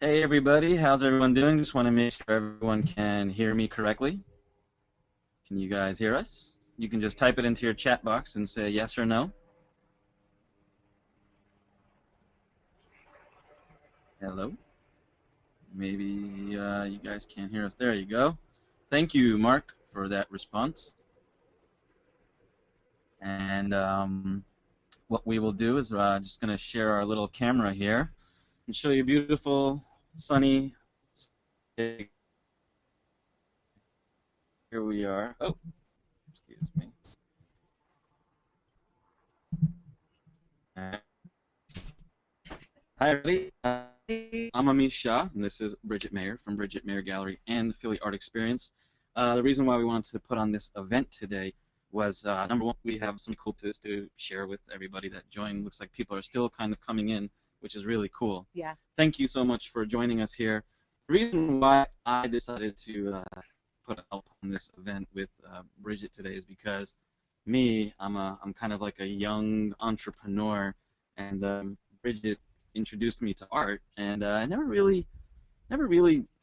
Hey everybody, how's everyone doing? Just want to make sure everyone can hear me correctly. Can you guys hear us? You can just type it into your chat box and say yes or no. Hello? Maybe you guys can't hear us. There you go. Thank you, Mark, for that response. And what we will do is just going to share our little camera here and show you beautiful, sunny. Here we are. Oh, excuse me. Hi, everybody. I'm Amish Shah, and this is Bridgette Mayer from Bridgette Mayer Gallery and the Philly Art Experience. The reason why we wanted to put on this event today was, number one, we have some cool tips to share with everybody that joined. Looks like people are still kind of coming in, which is really cool. Yeah. Thank you so much for joining us here. The reason why I decided to put up on this event with Bridgette today is because I'm kind of like a young entrepreneur, and Bridgette introduced me to art, and I never really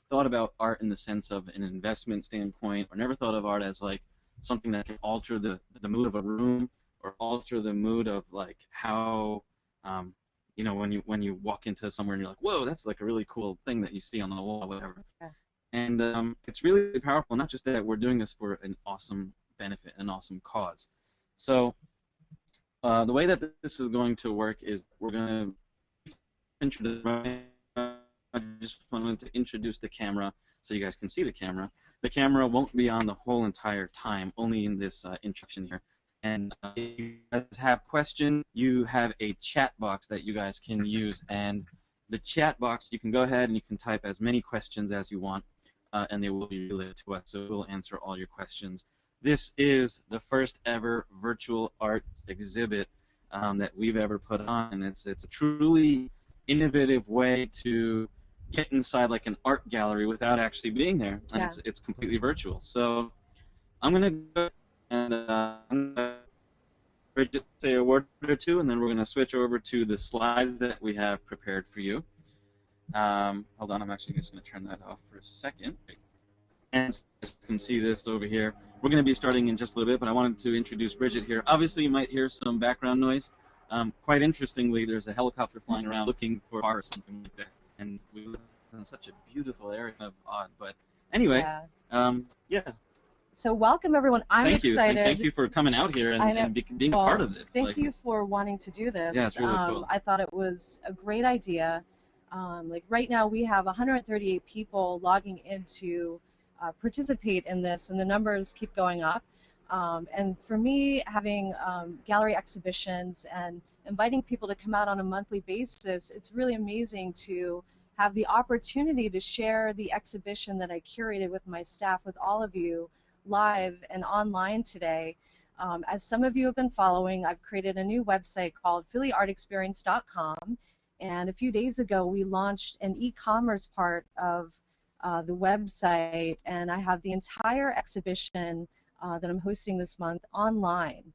thought about art in the sense of an investment standpoint, or never thought of art as like something that can alter the mood of a room, or alter the mood of like how when you walk into somewhere and you're like, whoa, that's like a really cool thing that you see on the wall, or whatever. Yeah. And it's really powerful. Not just that we're doing this for an awesome benefit, an awesome cause. So the way that this is going to work is we're going to I just wanted to introduce the camera so you guys can see the camera. The camera won't be on the whole entire time, only in this introduction here. And if you guys have questions, you have a chat box that you guys can use. And the chat box, you can go ahead and you can type as many questions as you want, and they will be relayed to us. So we'll answer all your questions. This is the first ever virtual art exhibit that we've ever put on. And it's a truly innovative way to get inside like an art gallery without actually being there, and Yeah. it's completely virtual. So I'm gonna go and I'm gonna just say a word or two, and then we're gonna switch over to the slides that we have prepared for you. Hold on, I'm actually just gonna turn that off for a second. And you can see this over here. We're going to be starting in just a little bit, but I wanted to introduce Bridgette here. Obviously, you might hear some background noise. Quite interestingly, there's a helicopter flying around looking for a car or something like that. And we live in such a beautiful area, kind of odd. But anyway, yeah. So welcome, everyone. I'm excited. Thank you for coming out here and being a part of this. Thank you for wanting to do this. Yeah, it's really cool. I thought it was a great idea. Like right now, we have 138 people logging into participate in this, and the numbers keep going up. And for me, having gallery exhibitions and inviting people to come out on a monthly basis, it's really amazing to have the opportunity to share the exhibition that I curated with my staff with all of you live and online today. As some of you have been following, I've created a new website called phillyartexperience.com, and a few days ago we launched an e-commerce part of the website, and I have the entire exhibition that I'm hosting this month online.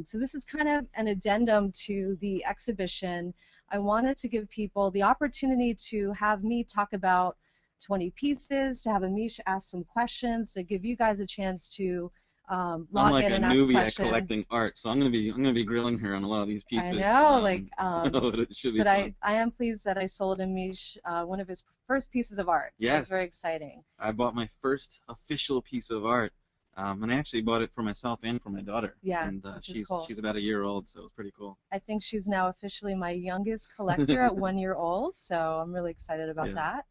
So this is kind of an addendum to the exhibition. I wanted to give people the opportunity to have me talk about 20 pieces, to have Amish ask some questions, to give you guys a chance to log in and ask questions. I'm like a newbie at collecting art, so I'm gonna be grilling her on a lot of these pieces. I know, so it should be but fun. I am pleased that I sold Amish one of his first pieces of art. So yes, it's very exciting. I bought my first official piece of art, and I actually bought it for myself and for my daughter. Yeah, and she's about a year old, so it's pretty cool. I think she's now officially my youngest collector at 1 year old, so I'm really excited about that.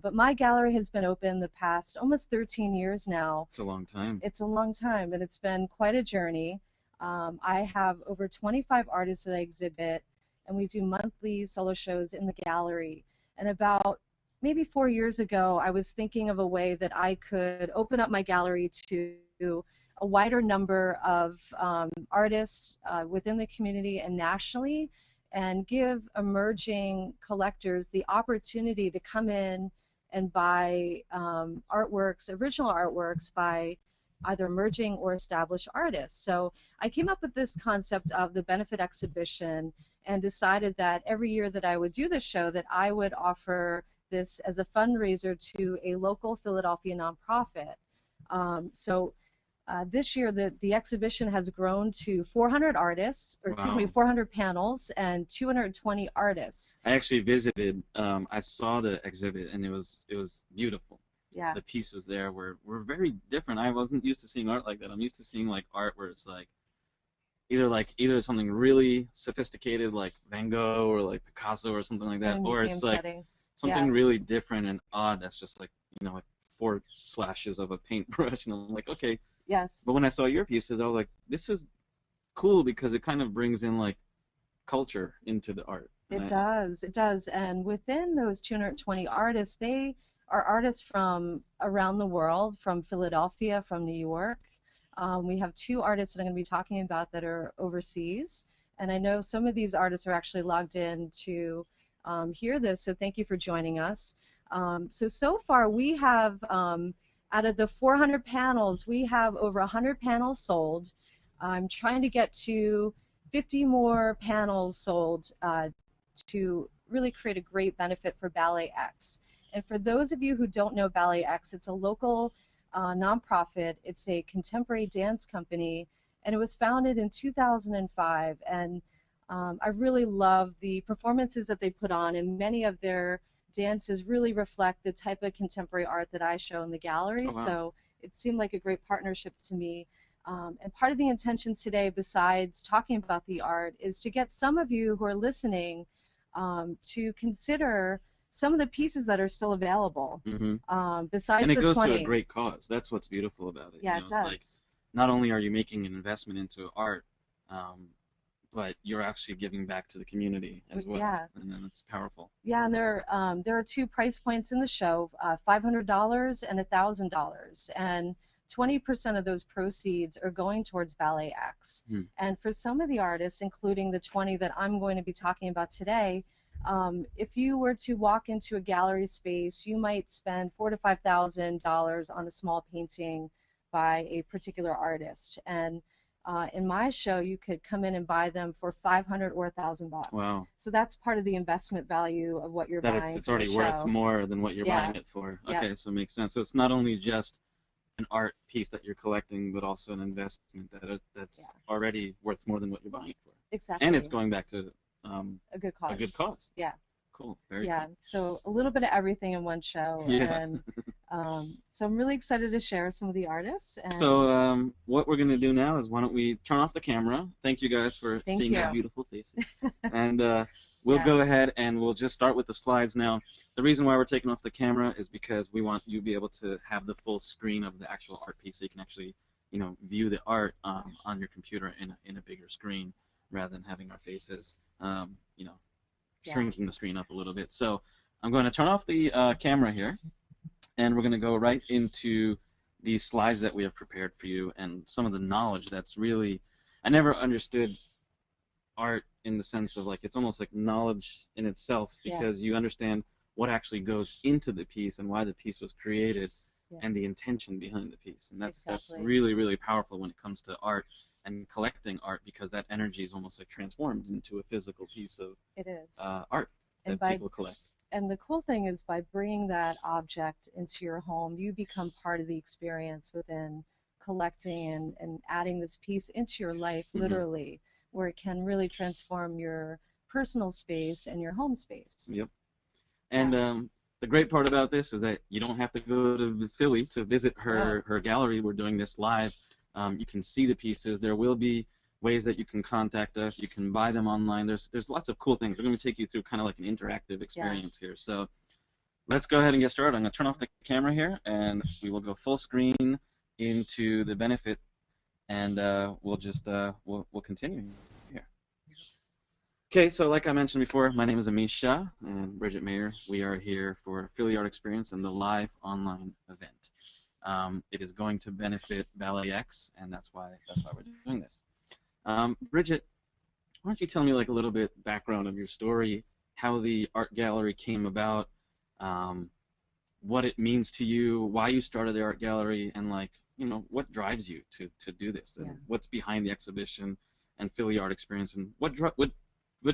But my gallery has been open the past almost 13 years now. It's a long time. It's a long time, and it's been quite a journey. I have over 25 artists that I exhibit, and we do monthly solo shows in the gallery. And about maybe 4 years ago, I was thinking of a way that I could open up my gallery to a wider number of artists within the community and nationally, and give emerging collectors the opportunity to come in and buy artworks, original artworks by either emerging or established artists. So I came up with this concept of the benefit exhibition and decided that every year that I would do this show, that I would offer this as a fundraiser to a local Philadelphia nonprofit. This year, the exhibition has grown to 400 artists, or excuse me, 400 panels and 220 artists. I actually visited. I saw the exhibit, and it was beautiful. Yeah. The pieces there were very different. I wasn't used to seeing art like that. I'm used to seeing like art where it's like either something really sophisticated like Van Gogh or like Picasso or something like that, or it's like something really different and odd that's just like, you know, like 4 slashes of a paintbrush, and I'm like, okay. Yes. But when I saw your pieces, I was like, this is cool because it kind of brings in like culture into the art. It does. And within those 220 artists, they are artists from around the world, from Philadelphia, from New York. We have 2 artists that I'm going to be talking about that are overseas. And I know some of these artists are actually logged in to hear this, so thank you for joining us. So far we have, out of the 400 panels, we have over 100 panels sold. I'm trying to get to 50 more panels sold to really create a great benefit for BalletX. And for those of you who don't know BalletX, it's a local nonprofit. It's a contemporary dance company, and it was founded in 2005. And I really love the performances that they put on, and many of their dances really reflect the type of contemporary art that I show in the gallery. Oh, wow. So it seemed like a great partnership to me. And part of the intention today, besides talking about the art, is to get some of you who are listening to consider some of the pieces that are still available. Besides the 20. And it goes to a great cause. That's what's beautiful about it. Yeah, you know, it does. It's like, not only are you making an investment into art, but you're actually giving back to the community as well. Yeah. And then it's powerful. Yeah, and there are 2 price points in the show, $500 and $1,000. And 20% of those proceeds are going towards BalletX. And for some of the artists, including the 20 that I'm going to be talking about today, if you were to walk into a gallery space, you might spend $4,000 to $5,000 on a small painting by a particular artist. And in my show, you could come in and buy them for $500 or $1,000. Wow. So that's part of the investment value of what you're buying. It's already worth more than what you're buying it for. Okay, so it makes sense. So it's not only just an art piece that you're collecting, but also an investment that's already worth more than what you're buying it for. Exactly. And it's going back to a good cause. A good cause. Yeah. Cool. Very cool. So a little bit of everything in one show. Yeah. And so I'm really excited to share some of the artists. And so what we're going to do now is, why don't we turn off the camera. Thank you guys for seeing our beautiful faces. And we'll go ahead and we'll just start with the slides now. The reason why we're taking off the camera is because we want you to be able to have the full screen of the actual art piece, so you can actually, you know, view the art on your computer in a bigger screen, rather than having our faces, you know, shrinking the screen up a little bit. So I'm going to turn off the camera here, and we're going to go right into these slides that we have prepared for you, and some of the knowledge that's really, I never understood art in the sense of like, it's almost like knowledge in itself, because you understand what actually goes into the piece and why the piece was created, and the intention behind the piece. And that's really, really powerful when it comes to art and collecting art, because that energy is almost like transformed into a physical piece of art that people collect. And the cool thing is, by bringing that object into your home, you become part of the experience within collecting and adding this piece into your life, literally, where it can really transform your personal space and your home space. Yep. And the great part about this is that you don't have to go to Philly to visit her gallery. We're doing this live. You can see the pieces. There will be ways that you can contact us. You can buy them online. There's lots of cool things. We're going to take you through kind of like an interactive experience here. So let's go ahead and get started. I'm going to turn off the camera here, and we will go full screen into the benefit, and we'll just we'll continue here. Okay, so like I mentioned before, my name is Amish Shah and Bridgette Mayer. We are here for Philly Art Experience and the live online event. It is going to benefit BalletX, and that's why we're doing this. Bridgette, why don't you tell me like a little bit background of your story, how the art gallery came about, what it means to you, why you started the art gallery, and like what drives you to do this, and Yeah. what's behind the exhibition and Philly Art Experience, and what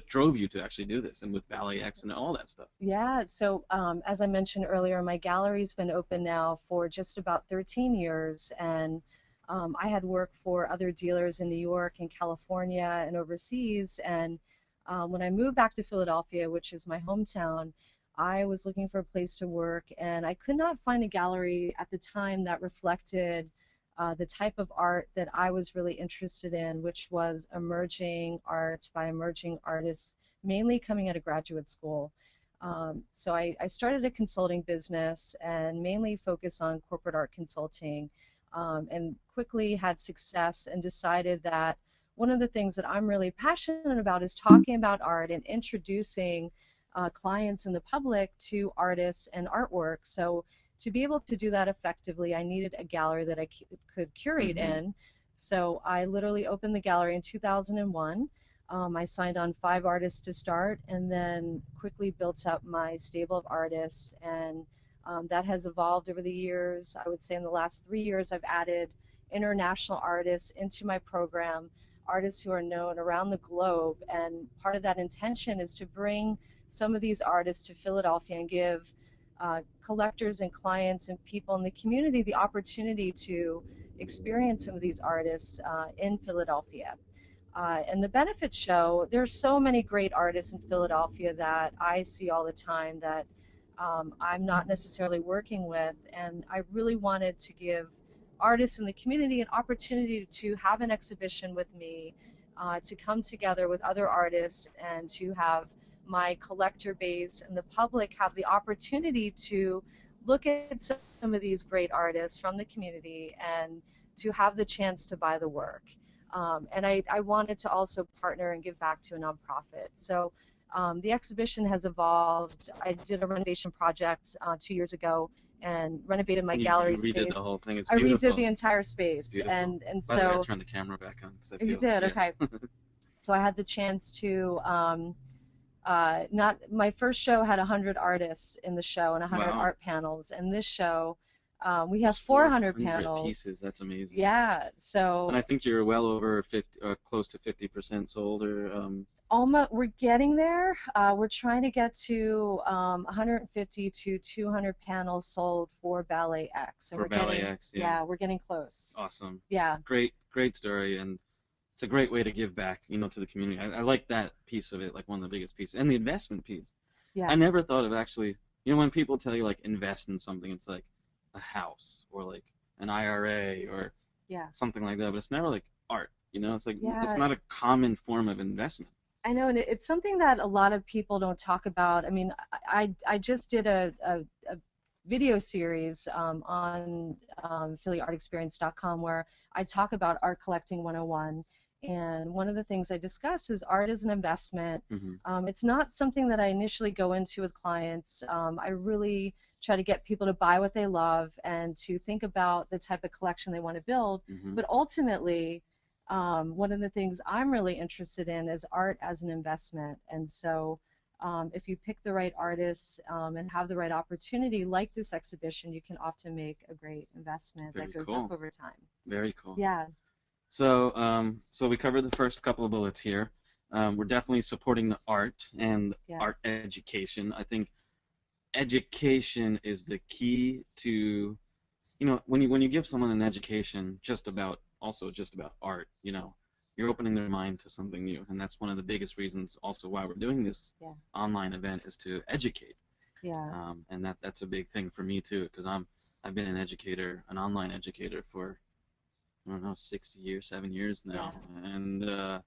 drove you to actually do this, and with BalletX and all that stuff. Yeah, so as I mentioned earlier, my gallery's been open now for just about 13 years, and I had worked for other dealers in New York and California and overseas, and when I moved back to Philadelphia, which is my hometown, I was looking for a place to work, and I could not find a gallery at the time that reflected the type of art that I was really interested in, which was emerging art by emerging artists, mainly coming out of graduate school. So I started a consulting business and mainly focused on corporate art consulting, and quickly had success and decided that one of the things that I'm really passionate about is talking about art and introducing clients and the public to artists and artwork. So to be able to do that effectively, I needed a gallery that I could curate in. So I literally opened the gallery in 2001. I signed on 5 artists to start, and then quickly built up my stable of artists, and that has evolved over the years. I would say in the last 3 years, I've added international artists into my program, artists who are known around the globe, and part of that intention is to bring some of these artists to Philadelphia and give collectors and clients and people in the community the opportunity to experience some of these artists in Philadelphia. And the benefits show there's so many great artists in Philadelphia that I see all the time that I'm not necessarily working with, and I really wanted to give artists in the community an opportunity to have an exhibition with me, to come together with other artists, and to have my collector base and the public have the opportunity to look at some of these great artists from the community and to have the chance to buy the work. And I wanted to also partner and give back to a nonprofit. So the exhibition has evolved. I did a renovation project 2 years ago and renovated my gallery You redid space. the whole thing. It's I beautiful. redid the entire It's space, beautiful. and By the way, I so turned the camera back on because I you feel. did, Yeah. okay. So I had the chance to not my first show had 100 artists in the show and 100 Wow. art panels, and this show we have There's 400 400 panels. pieces. That's amazing. Yeah, so And I think you're well over 50, close to 50% sold, or almost we're getting there. We're trying to get to 150 to 200 panels sold for BalletX, and for BalletX. yeah, we're getting close. Awesome. Yeah. Great story, and it's a great way to give back, to the community. I like that piece of it, like one of the biggest pieces, and the investment piece. Yeah. I never thought of actually, when people tell you like invest in something, it's like a house or like an IRA or something like that, but it's never like art. It's like it's not a common form of investment. I know, and it's something that a lot of people don't talk about. I mean, I just did a video series on PhillyArtExperience.com where I talk about art collecting 101. And one of the things I discuss is art as an investment. It's not something that I initially go into with clients. I really try to get people to buy what they love and to think about the type of collection they want to build. But ultimately, one of the things I'm really interested in is art as an investment. And so if you pick the right artists and have the right opportunity, like this exhibition, you can often make a great investment that goes up over time. Very cool. Yeah. So, so we covered the first couple of bullets here. We're definitely supporting the art and art education. I think education is the key to, when you give someone an education just about art, you're opening their mind to something new, and that's one of the biggest reasons also why we're doing this online event, is to educate. Yeah. And that's a big thing for me too, because I've been an online educator for, I don't know, 7 years now, and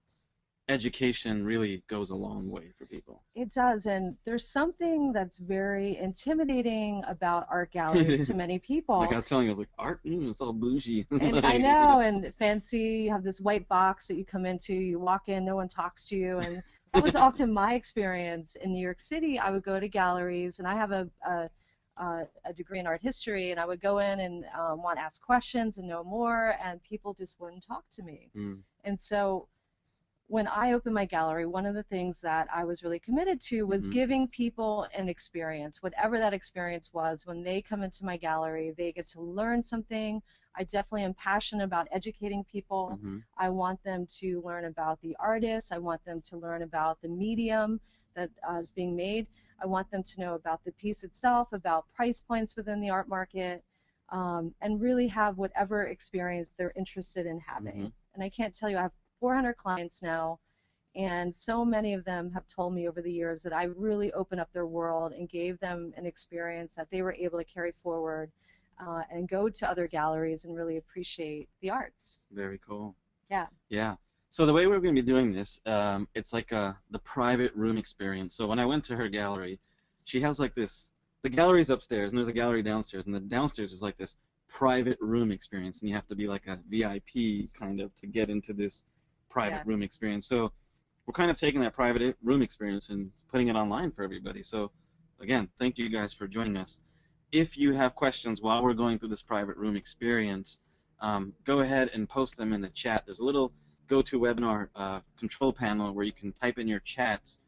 education really goes a long way for people. It does, and there's something that's very intimidating about art galleries to many people. Like I was telling you, I was like, art, it's all bougie. And I know, and fancy. You have this white box that you come into, you walk in, no one talks to you, and that was often my experience in New York City. I would go to galleries, and I have a degree in art history, and I would go in and want to ask questions and know more, and people just wouldn't talk to me. And so when I opened my gallery, one of the things that I was really committed to was giving people an experience, whatever that experience was. When they come into my gallery, they get to learn something. I definitely am passionate about educating people. I want them to learn about the artist. I want them to learn about the medium that is being made. I want them to know about the piece itself, about price points within the art market, and really have whatever experience they're interested in having. And I can't tell you, I have 400 clients now, and so many of them have told me over the years that I really opened up their world and gave them an experience that they were able to carry forward and go to other galleries and really appreciate the arts. Very cool. Yeah. Yeah. So the way we're going to be doing this, it's like the private room experience. So when I went to her gallery, she has like this, the gallery's upstairs, and there's a gallery downstairs, and the downstairs is like this private room experience, and you have to be like a VIP kind of to get into this private room experience. So we're kind of taking that private room experience and putting it online for everybody. So again, thank you guys for joining us. If you have questions while we're going through this private room experience, go ahead and post them in the chat. There's a little GoToWebinar control panel where you can type in your chats,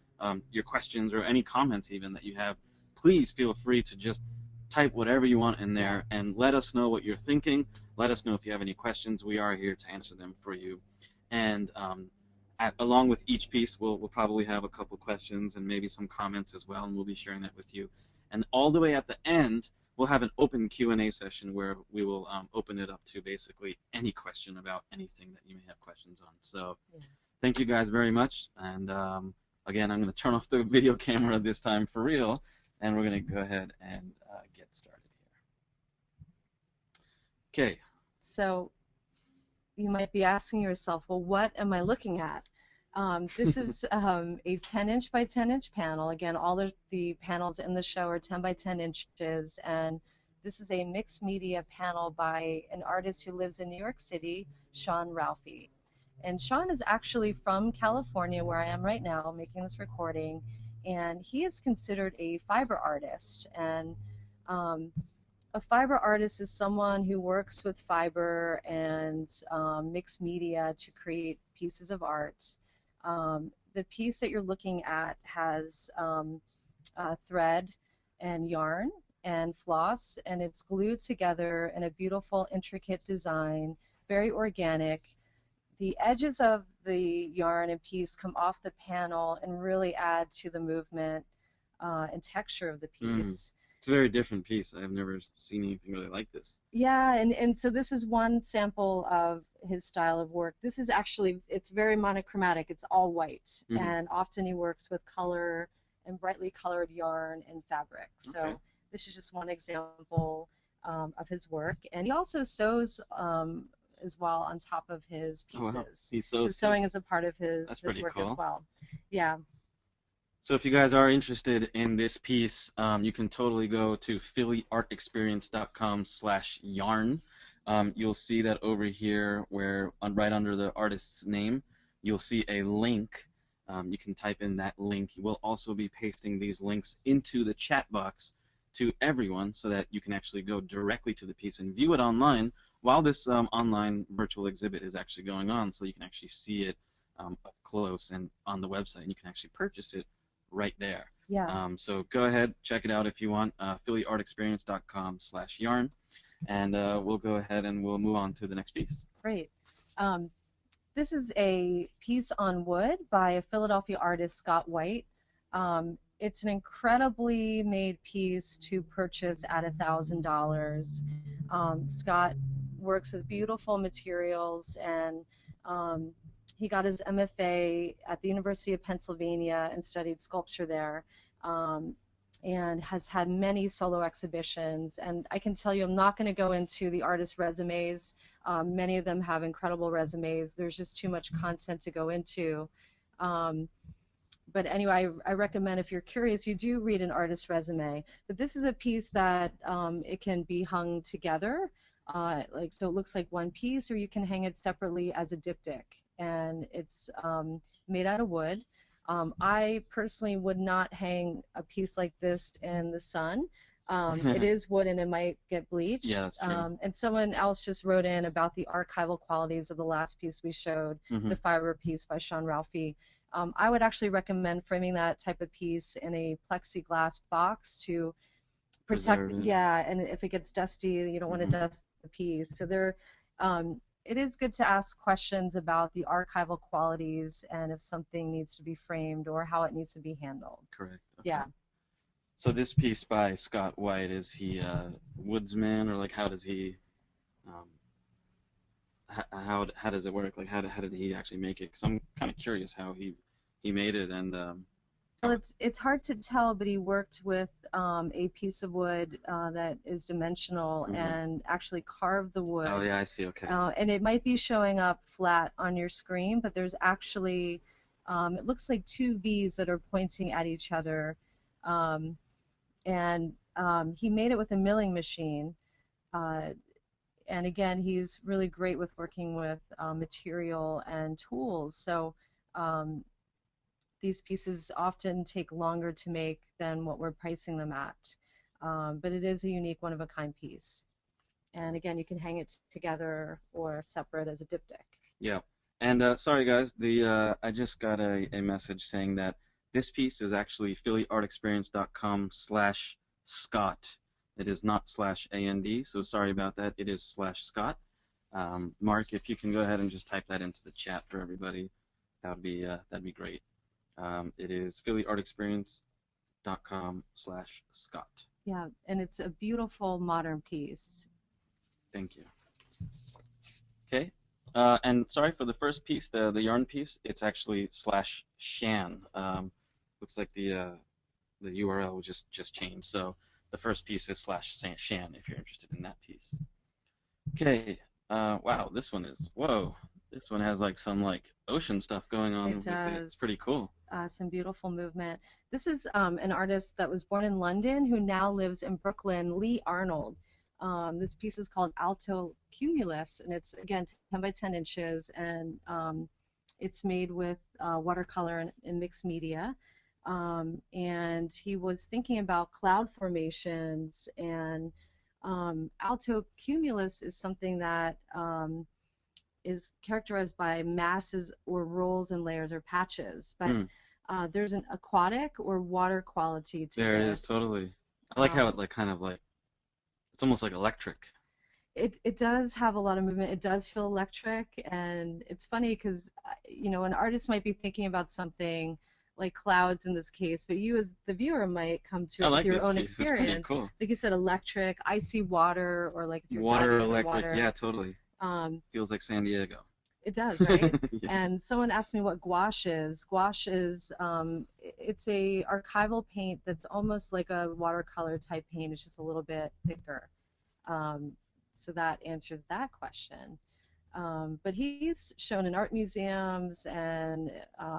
your questions or any comments even that you have. Please feel free to just type whatever you want in there and let us know what you're thinking. Let us know if you have any questions. We are here to answer them for you. And along with each piece, we'll probably have a couple questions and maybe some comments as well, and we'll be sharing that with you. And all the way at the end, we'll have an open Q&A session where we will open it up to basically any question about anything that you may have questions on. So thank you guys very much. And again, I'm going to turn off the video camera this time for real, and we're going to go ahead and get started here. Okay. So you might be asking yourself, well, what am I looking at? This is a 10-inch by 10-inch panel. Again, all the panels in the show are 10 by 10 inches, and this is a mixed media panel by an artist who lives in New York City, Sean Ralphie. And Sean is actually from California, where I am right now making this recording, and he is considered a fiber artist. And a fiber artist is someone who works with fiber and mixed media to create pieces of art. The piece that you're looking at has thread and yarn and floss, and it's glued together in a beautiful, intricate design, very organic. The edges of the yarn and piece come off the panel and really add to the movement and texture of the piece. It's a very different piece. I've never seen anything really like this. Yeah, and so this is one sample of his style of work. This is actually, it's very monochromatic. It's all white, and often he works with color and brightly colored yarn and fabric. So this is just one example of his work. And he also sews as well on top of his pieces. Oh, wow. He sews. So sewing is a part of his work cool. as well. Yeah. So if you guys are interested in this piece, you can totally go to phillyartexperience.com/yarn. You'll see that over here where right under the artist's name, you'll see a link. You can type in that link. We'll also be pasting these links into the chat box to everyone so that you can actually go directly to the piece and view it online while this online virtual exhibit is actually going on, so you can actually see it up close and on the website, and you can actually purchase it right there. Yeah. So go ahead, check it out if you want, phillyartexperience.com/yarn, and we'll go ahead and we'll move on to the next piece. Great. This is a piece on wood by a Philadelphia artist, Scott White. It's an incredibly made piece to purchase at $1,000. Scott works with beautiful materials, and he got his MFA at the University of Pennsylvania and studied sculpture there, and has had many solo exhibitions. And I can tell you, I'm not going to go into the artist's resumes. Many of them have incredible resumes. There's just too much content to go into. But anyway, I recommend, if you're curious, you do read an artist's resume. But this is a piece that it can be hung together, so it looks like one piece, or you can hang it separately as a diptych. And it's made out of wood. I personally would not hang a piece like this in the sun. It is wood and it might get Yeah, bleached. that's true. And someone else just wrote in about the archival qualities of the last piece we showed, Hmm. the fiber piece by Sean Ralphie. I would actually recommend framing that type of piece in a plexiglass box to protect. Preserve it. Yeah, and if it gets dusty, you don't want to Hmm. dust the piece. So it is good to ask questions about the archival qualities and if something needs to be framed or how it needs to be handled. Correct. Okay. Yeah. So this piece by Scott White, is he a woodsman, or like how does he, um, how does it work? Like how did he actually make it? Because I'm kind of curious how he made it and Well, how it. it's hard to tell, but he worked with a piece of wood that is dimensional Hmm. and actually carved the Oh wood. yeah, I see. Okay. And it might be showing up flat on your screen, but there's actually, it looks like two V's that are pointing at each other. Um, and he made it with a milling machine. Uh, and again, he's really great with working with material and tools. So um, these pieces often take longer to make than what we're pricing them at. But it is a unique one of a kind piece. And again, you can hang it together or separate as a diptych. Yeah. And sorry guys, the I just got a message saying that this piece is actually phillyartexperience.com/Scott. It is not /AND, so sorry about that. It is /Scott. Mark, if you can go ahead and just type that into the chat for everybody, that'd be great. It is phillyartexperience.com/Scott. Yeah, and it's a beautiful modern piece. Thank you. Okay. And sorry for the first piece, the yarn piece. It's actually /Shan. Looks like the URL just changed. So the first piece is /Shan if you're interested in that piece. Okay. Wow, this one is whoa. This one has like some like ocean stuff going on It with it. It's does pretty cool. some beautiful movement. This is an artist that was born in London who now lives in Brooklyn, Lee Arnold. This piece is called Alto Cumulus, and it's again 10 by 10 inches, and it's made with watercolor and mixed media. And he was thinking about cloud formations, and alto cumulus is something that is characterized by masses or rolls and layers or patches. But Hmm. there's an aquatic or water quality to There is this. totally. I like how it like kind of like it's almost like electric. It does have a lot of movement. It does feel electric, and it's funny because an artist might be thinking about something like clouds in this case, but you as the viewer might come to I it with like your this own piece. It's pretty experience. cool. Like you said, electric, icy water, or like if you're Water, diving electric. underwater. Yeah, totally. Um, Feels like San Diego. it does, right? Yeah. And someone asked me what gouache is. Gouache is it's a archival paint that's almost like a watercolor type paint. It's just a little bit thicker. Um, so that answers that question. But he's shown in art museums and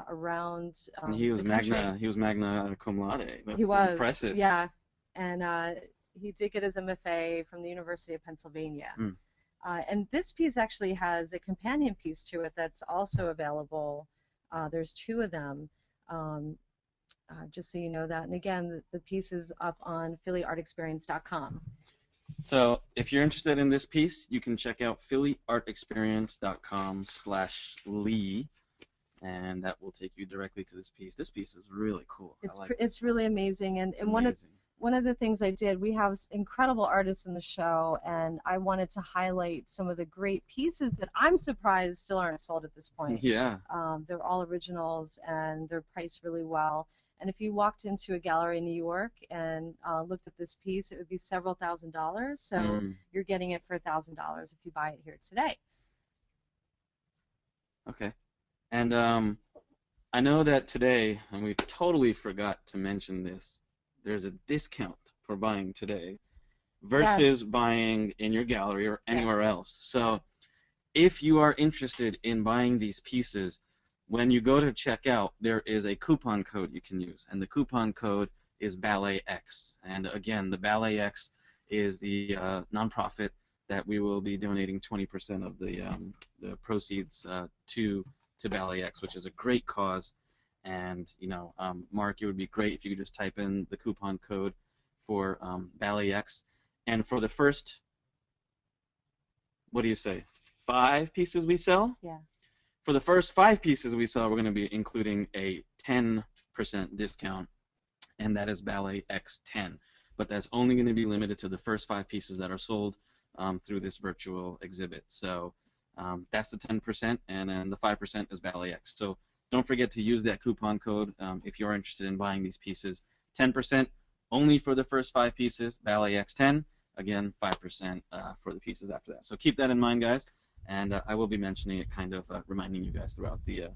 around And the country. He was magna cum laude. He That's was, impressive. yeah. And he did get his MFA from the University of Pennsylvania. Mm. And this piece actually has a companion piece to it that's also available. There's two of them, just so you know that. And again, the piece is up on phillyartexperience.com. So if you're interested in this piece, you can check out phillyartexperience.com/Lee, and that will take you directly to this piece. This piece is really cool. It's really amazing. And, it's and amazing. one of the things I did, we have incredible artists in the show, and I wanted to highlight some of the great pieces that I'm surprised still aren't sold at this point. Yeah. They're all originals, and they're priced really well. And if you walked into a gallery in New York and looked at this piece, it would be several $1,000s. So you're getting it for $1,000 if you buy it here today. Okay. And I know that today, and we totally forgot to mention this, there's a discount for buying today versus buying in your gallery or anywhere else. So if you are interested in buying these pieces, when you go to checkout, there is a coupon code you can use, and the coupon code is BalletX. And again, the BalletX is the nonprofit that we will be donating 20% of the proceeds to BalletX, which is a great cause. And Mark, it would be great if you could just type in the coupon code for BalletX. And for the first, what do you say, 5 pieces we sell? Yeah. For the first 5 pieces we sell, we're going to be including a 10% discount, and that is BalletX 10. But that's only going to be limited to the first 5 pieces that are sold through this virtual exhibit. So that's the 10%, and then the 5% is BalletX. So don't forget to use that coupon code if you're interested in buying these pieces. 10% only for the first 5 pieces, BalletX 10. Again, 5% for the pieces after that. So keep that in mind, guys. And I will be mentioning it, kind of reminding you guys throughout the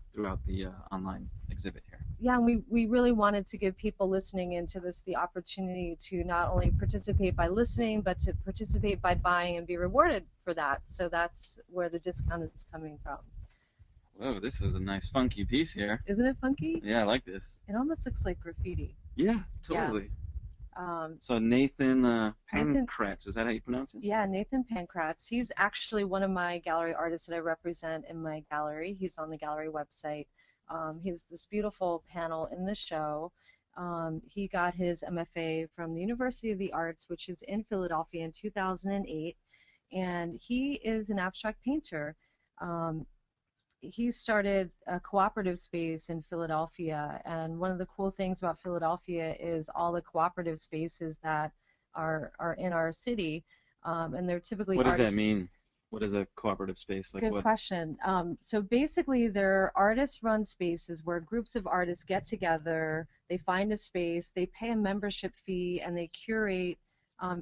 online exhibit here. Yeah, and we really wanted to give people listening into this the opportunity to not only participate by listening, but to participate by buying and be rewarded for that. So that's where the discount is coming from. Whoa, this is a nice funky piece here. Isn't it funky? Yeah, I like this. It almost looks like graffiti. Yeah, totally. Yeah. So Nathan Pankratz, is that how you pronounce it? Yeah, Nathan Pankratz. He's actually one of my gallery artists that I represent in my gallery. He's on the gallery website. He has this beautiful panel in the show. He got his MFA from the University of the Arts, which is in Philadelphia, in 2008, and he is an abstract painter. He started a cooperative space in Philadelphia, and one of the cool things about Philadelphia is all the cooperative spaces that are in our city, and they're typically What does that mean? What is a cooperative space? Like Good what? question. So basically, they're artist-run spaces where groups of artists get together, they find a space, they pay a membership fee, and they curate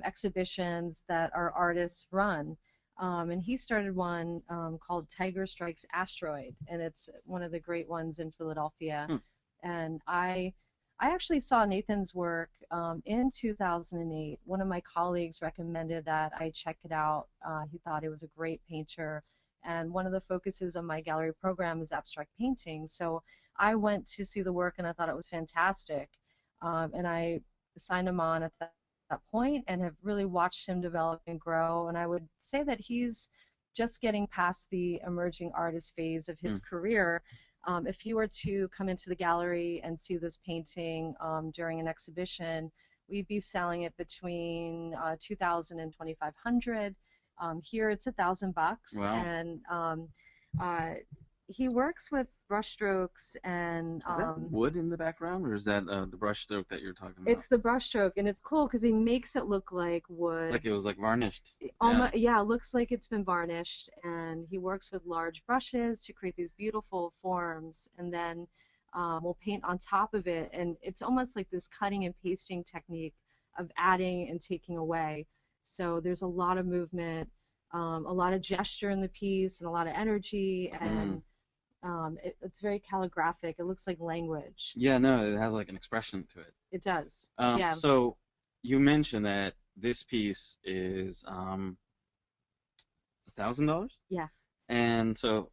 exhibitions that our artists run. And he started one called Tiger Strikes Asteroid, and it's one of the great ones in Philadelphia. And I actually saw Nathan's work in 2008. One of my colleagues recommended that I check it out. He thought it was a great painter, and one of the focuses of my gallery program is abstract painting. So I went to see the work, and I thought it was fantastic. And I signed him on at that point and have really watched him develop and grow. And I would say that he's just getting past the emerging artist phase of his career. If you were to come into the gallery and see this painting during an exhibition, we'd be selling it between $2,000 and $2,500. Here it's $1,000 bucks. Wow. And he works with brushstrokes and is that wood in the background, or is that the brushstroke that you're talking about? It's the brushstroke, and it's cool because he makes it look like wood. Like it was like varnished. Yeah, it looks like it's been varnished, and he works with large brushes to create these beautiful forms, and then we'll paint on top of it, and it's almost like this cutting and pasting technique of adding and taking away. So there's a lot of movement, a lot of gesture in the piece, and a lot of energy, and it's very calligraphic. It looks like language. Yeah, no, it has like an expression to it. It does. Yeah. So you mentioned that this piece is $1,000. Yeah. And so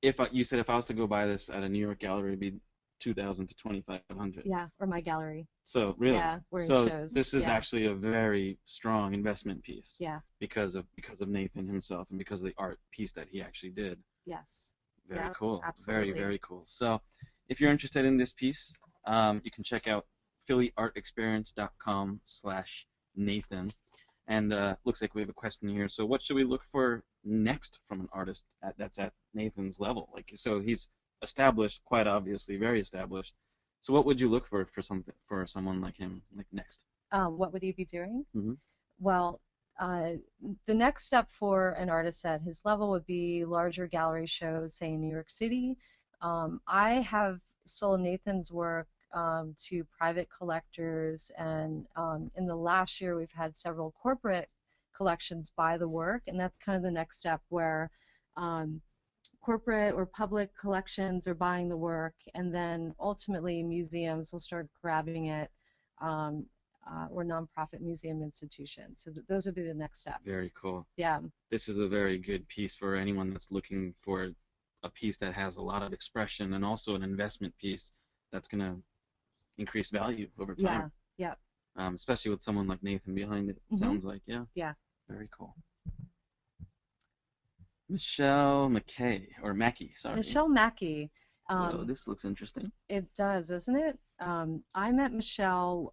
you said if I was to go buy this at a New York gallery, it'd be $2,000 to $2,500. Yeah, or my gallery. So really, yeah, so shows. This is actually a very strong investment piece. Yeah. Because of Nathan himself and because of the art piece that he actually did. Yes. Very cool. Absolutely. Very, very cool. So if you're interested in this piece, you can check out phillyartexperience.com/Nathan. And looks like we have a question here. So what should we look for next from an artist that's at Nathan's level? Like, so he's established, quite obviously, very established. So what would you look for someone like him, like next? What would he be doing? Mm-hmm. Well, the next step for an artist at his level would be larger gallery shows, say in New York City. I have sold Nathan's work to private collectors, and in the last year we've had several corporate collections buy the work, and that's kind of the next step where corporate or public collections are buying the work, and then ultimately museums will start grabbing it, or nonprofit museum institutions. So those would be the next steps. Very cool. Yeah. This is a very good piece for anyone that's looking for a piece that has a lot of expression and also an investment piece that's going to increase value over time. Yeah. Especially with someone like Nathan behind it. Sounds like, yeah. Yeah. Very cool. Michelle Mackey, sorry. Michelle Mackey. Oh, this looks interesting. It does, isn't it? I met Michelle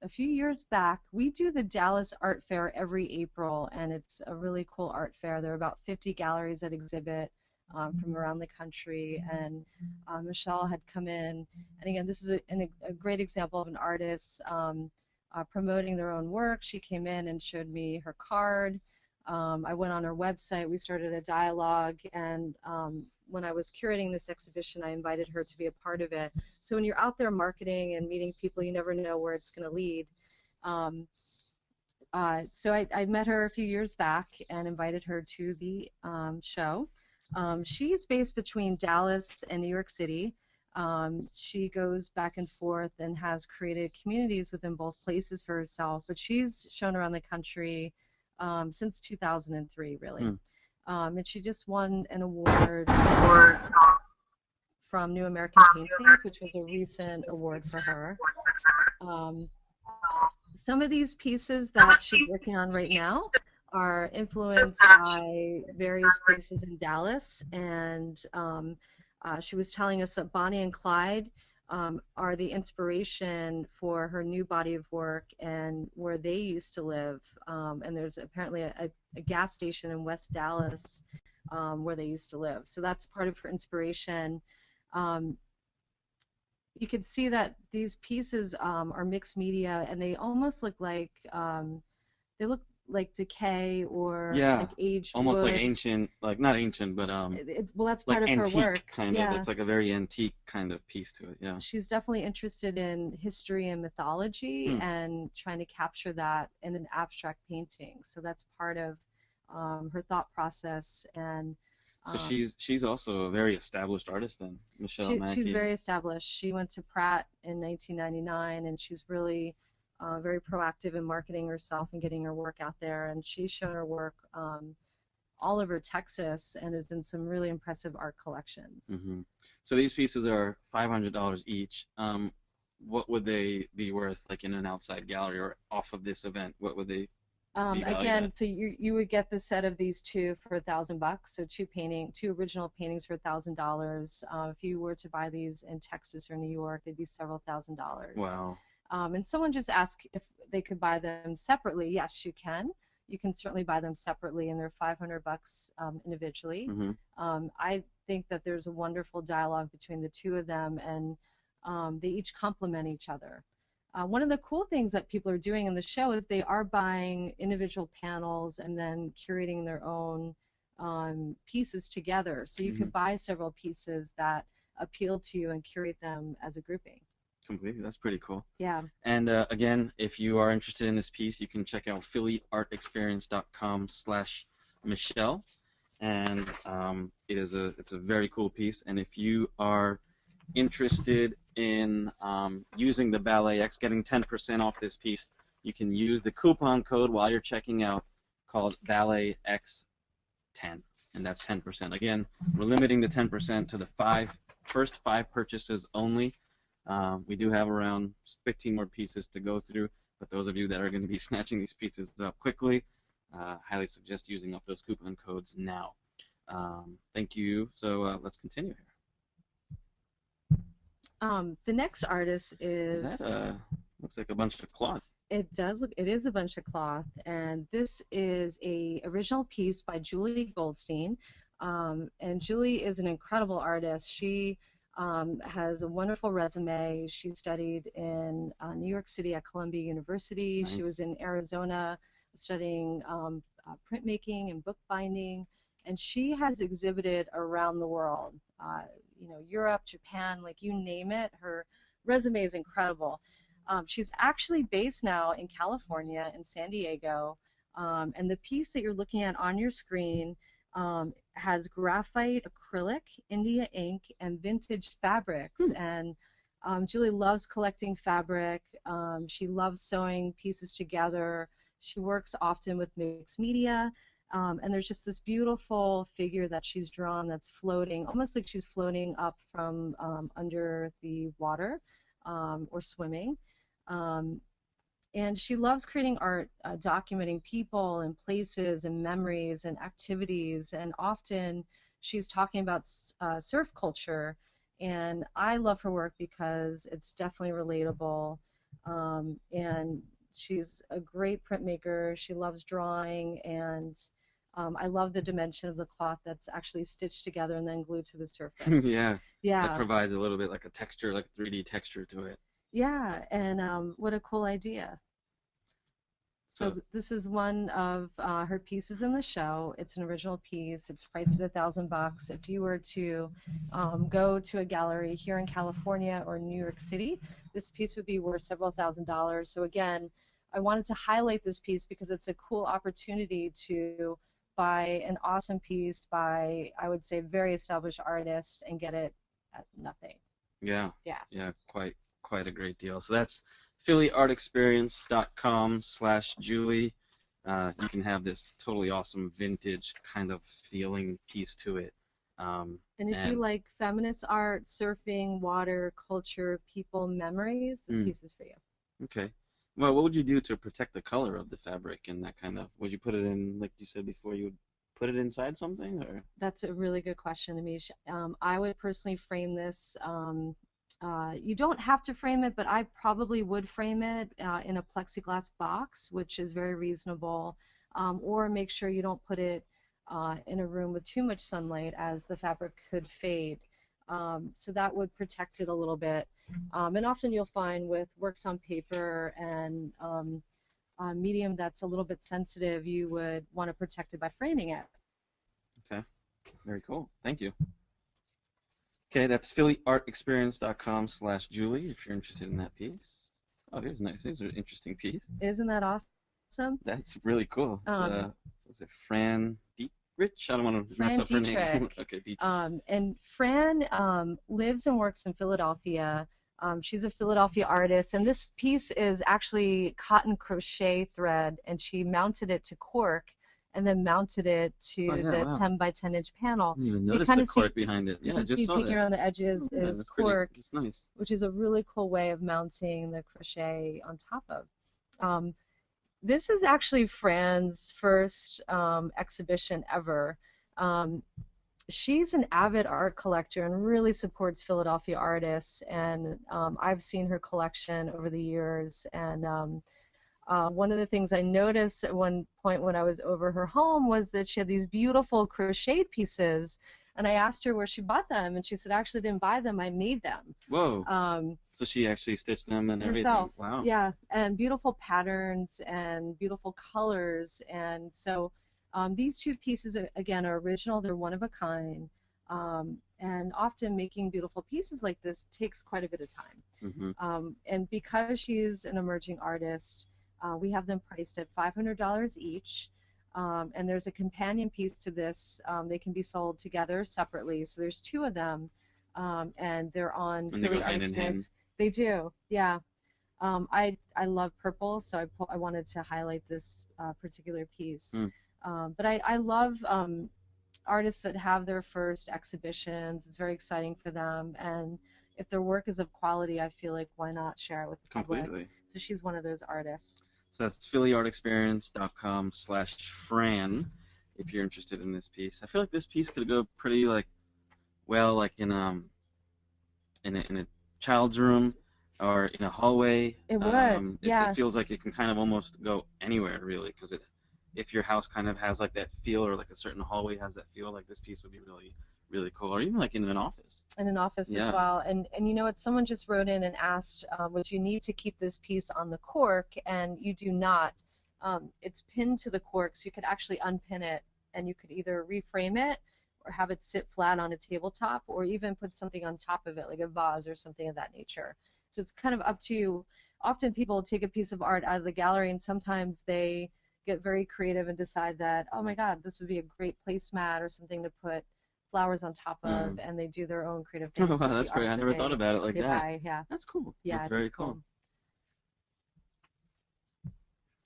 a few years back, we do the Dallas Art Fair every April, and it's a really cool art fair. There are about 50 galleries that exhibit from around the country, and Michelle had come in. And again, this is a great example of an artist promoting their own work. She came in and showed me her card. I went on her website, we started a dialogue, and when I was curating this exhibition, I invited her to be a part of it. So when you're out there marketing and meeting people, you never know where it's going to lead. So I met her a few years back and invited her to the show. She's based between Dallas and New York City. She goes back and forth and has created communities within both places for herself, but she's shown around the country since 2003, really. And she just won an award from New American Paintings, which was a recent award for her. Some of these pieces that she's working on right now are influenced by various places in Dallas, and she was telling us that Bonnie and Clyde are the inspiration for her new body of work and where they used to live. And there's apparently a gas station in West Dallas where they used to live. So that's part of her inspiration. You could see that these pieces are mixed media, and they almost look like they look like decay or like aged almost wood. Like ancient, like not ancient, but well, that's part like of antique, her work. kind of. It's like a very antique kind of piece to it. Yeah, she's definitely interested in history and mythology and trying to capture that in an abstract painting. So that's part of her thought process. And so she's also a very established artist then, Michelle Mackey. She's very established. She went to Pratt in 1999, and she's really very proactive in marketing herself and getting her work out there. And she's shown her work all over Texas and is in some really impressive art collections. So these pieces are $500 each. What would they be worth, like in an outside gallery or off of this event? What would they? Again, so you would get the set of these two for $1,000. So two original paintings for $1,000. If you were to buy these in Texas or New York, they'd be several $1,000s. Wow. And someone just asked if they could buy them separately. Yes, you can. You can certainly buy them separately, and they're $500 individually. I think that there's a wonderful dialogue between the two of them, and they each complement each other. One of the cool things that people are doing in the show is they are buying individual panels and then curating their own pieces together. So you could buy several pieces that appeal to you and curate them as a grouping. Completely. That's pretty cool. Yeah. And again, if you are interested in this piece, you can check out phillyartexperience.com/Michelle. And it's a very cool piece. And if you are interested in using the BalletX, getting 10% off this piece, you can use the coupon code while you're checking out called BalletX10, and that's 10%. Again, we're limiting the 10% to the first five purchases only. We do have around 15 more pieces to go through, but those of you that are going to be snatching these pieces up quickly, highly suggest using up those coupon codes now. Thank you. So let's continue here. The next artist is that looks like a bunch of cloth. It does look. It is a bunch of cloth, and this is a original piece by Julie Goldstein. And Julie is an incredible artist. She has a wonderful resume. She studied in New York City at Columbia University. Nice. She was in Arizona studying printmaking and bookbinding, and she has exhibited around the world. You know, Europe, Japan, like you name it. Her resume is incredible. She's actually based now in California, in San Diego, and the piece that you're looking at on your screen has graphite, acrylic, India ink, and vintage fabrics. And Julie loves collecting fabric. She loves sewing pieces together. She works often with mixed media. And there's just this beautiful figure that she's drawn that's floating, almost like she's floating up from under the water or swimming. And she loves creating art, documenting people and places and memories and activities. And often she's talking about surf culture. And I love her work because it's definitely relatable. And she's a great printmaker. She loves drawing, and I love the dimension of the cloth that's actually stitched together and then glued to the surface. Yeah, that Yeah, provides a little bit like a texture, like 3D texture to it. yeah, and what a cool idea. So So, this is one of her pieces in the show. It's an original piece. It's priced at $1,000. If you were to go to a gallery here in California or New York City, this piece would be worth several $1,000s. So again, I wanted to highlight this piece because it's a cool opportunity to buy an awesome piece by, I would say, very established artist and get it at nothing. yeah, Yeah. yeah, quite a great deal. So that's phillyartexperience.com/Julie. You can have this totally awesome vintage kind of feeling piece to it. And if you And like feminist art, surfing, water, culture, people, memories, this piece is for you. okay. Well, what would you do to protect the color of the fabric and that kind of? Would you put it in, like you said before, you would put it inside something, or? That's a really good question, Amish. I would personally frame this. You don't have to frame it, but I probably would frame it in a plexiglass box, which is very reasonable, or make sure you don't put it in a room with too much sunlight, as the fabric could fade. So that would protect it a little bit. And often you'll find with works on paper and medium that's a little bit sensitive, you would want to protect it by framing it. Okay, very cool. Thank you. Okay, that's phillyartexperience.com/Julie if you're interested in that piece. Oh, here's nice. These are an interesting piece. Isn't that awesome? That's really cool. It's is it Fran Dietrich? I don't want to mess Fran up her name. Dietrich. Okay, Dietrich. And Fran lives and works in Philadelphia. She's a Philadelphia artist, and this piece is actually cotton crochet thread, and she mounted it to cork and then mounted it to the 10 by 10 inch panel. I didn't even So you notice kind the of see, cork behind it. you Yeah, I can just see saw peeking that. around the edges Yeah, is that's pretty. cork, It's nice. which is a really cool way of mounting the crochet on top of. This is actually Fran's first exhibition ever. She's an avid art collector and really supports Philadelphia artists, and I've seen her collection over the years. And one of the things I noticed at one point when I was over her home was that she had these beautiful crocheted pieces, and I asked her where she bought them, and she said, I actually didn't buy them, I made them. Whoa. So she actually stitched them and Herself. everything. Wow. Yeah, and beautiful patterns and beautiful colors. And so these two pieces, again, are original. They're one of a kind. And often making beautiful pieces like this takes quite a bit of time. And because she's an emerging artist, we have them priced at $500 each. And there's a companion piece to this. They can be sold together separately. So there's two of them, and they're on Philly Art Experience. They do, yeah. I love purple, so I wanted to highlight this particular piece. But I love artists that have their first exhibitions. It's very exciting for them, and if their work is of quality, I feel like why not share it with the public? Completely. So she's one of those artists. So that's phillyartexperience.com/Fran if you're interested in this piece. I feel like this piece could go pretty like in a child's room or in a hallway. It would, yeah. It feels like it can kind of almost go anywhere really, because if your house kind of has like that feel, or like a certain hallway has that feel, like this piece would be really cool, or even like in an office. In an office as well. And you know what, someone just wrote in and asked, would you need to keep this piece on the cork? And you do not. It's pinned to the cork, so you could actually unpin it, and you could either reframe it or have it sit flat on a tabletop, or even put something on top of it, like a vase or something of that nature. So it's kind of up to you. Often people take a piece of art out of the gallery, and sometimes they get very creative and decide that, oh my God, this would be a great placemat or something to put flowers on top of, and they do their own creative things. Oh, wow, that's great. I never thought about it like that. Buy, yeah. That's cool. Yeah, that's very cool.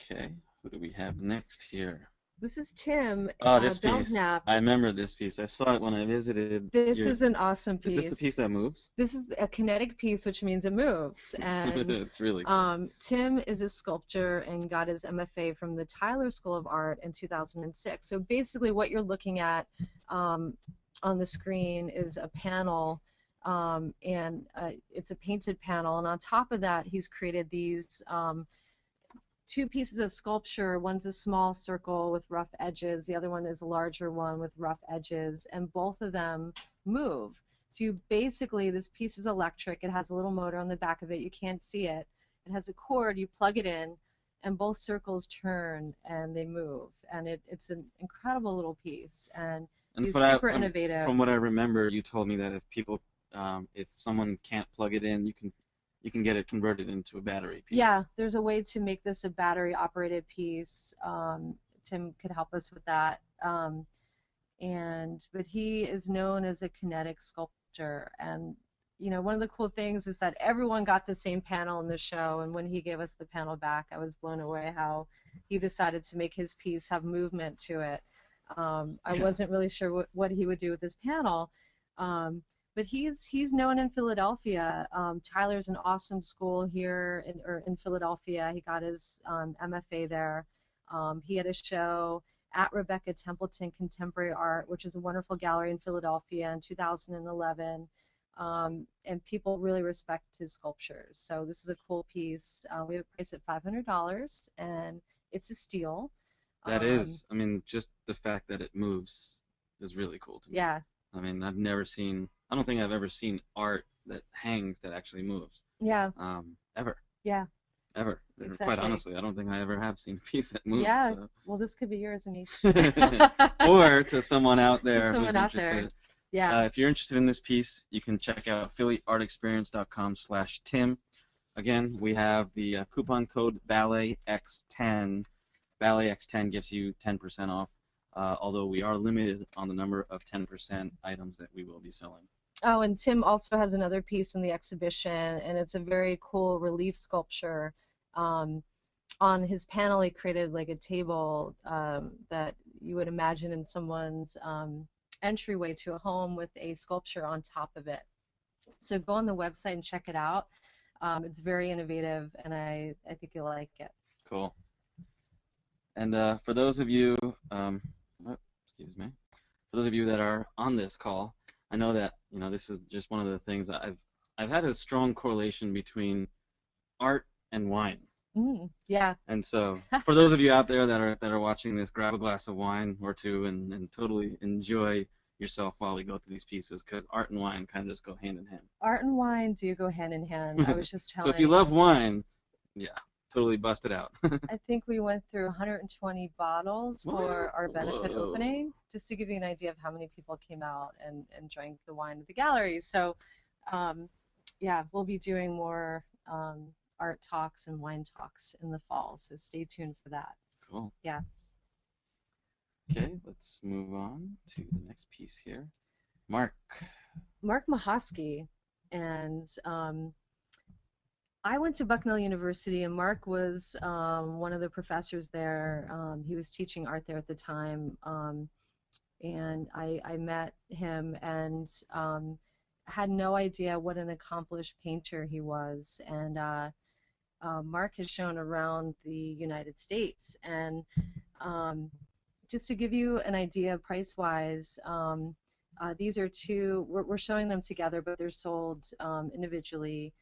Okay, who do we have next here? This is Tim. Oh, this piece. I remember this piece. I saw it when I visited. This is an awesome piece. Is this the piece that moves? This is a kinetic piece, which means it moves. And it's really cool. Tim is a sculptor and got his MFA from the Tyler School of Art in 2006. So basically what you're looking at on the screen is a panel and it's a painted panel. And on top of that, he's created these two pieces of sculpture. One's a small circle with rough edges. The other one is a larger one with rough edges, and both of them move. So you basically, this piece is electric. It has a little motor on the back of it. You can't see it. It has a cord. You plug it in, and both circles turn and they move. And it's an incredible little piece. And he's super innovative. From what I remember, you told me that if people, if someone can't plug it in, you can get it converted into a battery piece. Yeah, there's a way to make this a battery operated piece. Tim could help us with that. But he is known as a kinetic sculptor. And you know, one of the cool things is that everyone got the same panel in the show, and when he gave us the panel back, I was blown away how he decided to make his piece have movement to it. I wasn't really sure what he would do with this panel, but he's known in Philadelphia. Tyler's an awesome school here in Philadelphia. He got his MFA there. He had a show at Rebecca Templeton Contemporary Art, which is a wonderful gallery in Philadelphia, in 2011. And people really respect his sculptures. So this is a cool piece. We have it priced at $500, and it's a steel. That is, I mean, just the fact that it moves is really cool to me. Yeah. I mean, I don't think I've ever seen art that hangs that actually moves. Yeah. Ever. Yeah. Ever. Exactly. Quite honestly, I don't think I ever have seen a piece that moves. Yeah. So. Well, this could be yours, Amish. Or to someone out there who's interested. There. Yeah. If you're interested in this piece, you can check out phillyartexperience.com/Tim. Again, we have the coupon code BalletX10. BalletX10 gives you 10% off, although we are limited on the number of 10% items that we will be selling. Oh, and Tim also has another piece in the exhibition, and it's a very cool relief sculpture. On his panel, he created like a table that you would imagine in someone's entryway to a home with a sculpture on top of it. So go on the website and check it out. It's very innovative, and I think you'll like it. Cool. And for those of you, excuse me, for those of you that are on this call, I know that this is just one of the things that I've had a strong correlation between art and wine. Yeah. And so, for those of you out there that are watching this, grab a glass of wine or two and totally enjoy yourself while we go through these pieces, because art and wine kind of just go hand in hand. Art and wine do go hand in hand. I was just telling. So if you love wine, yeah, totally bust it out. I think we went through 120 bottles for our benefit opening, just to give you an idea of how many people came out and drank the wine at the gallery. So, yeah, we'll be doing more art talks and wine talks in the fall, so stay tuned for that. Cool. Yeah. Okay, let's move on to the next piece here. Mark Mahosky, and I went to Bucknell University, and Mark was one of the professors there. He was teaching art there at the time, and I met him and had no idea what an accomplished painter he was. And Mark has shown around the United States, and just to give you an idea price-wise, these are two, we're showing them together, but they're sold individually.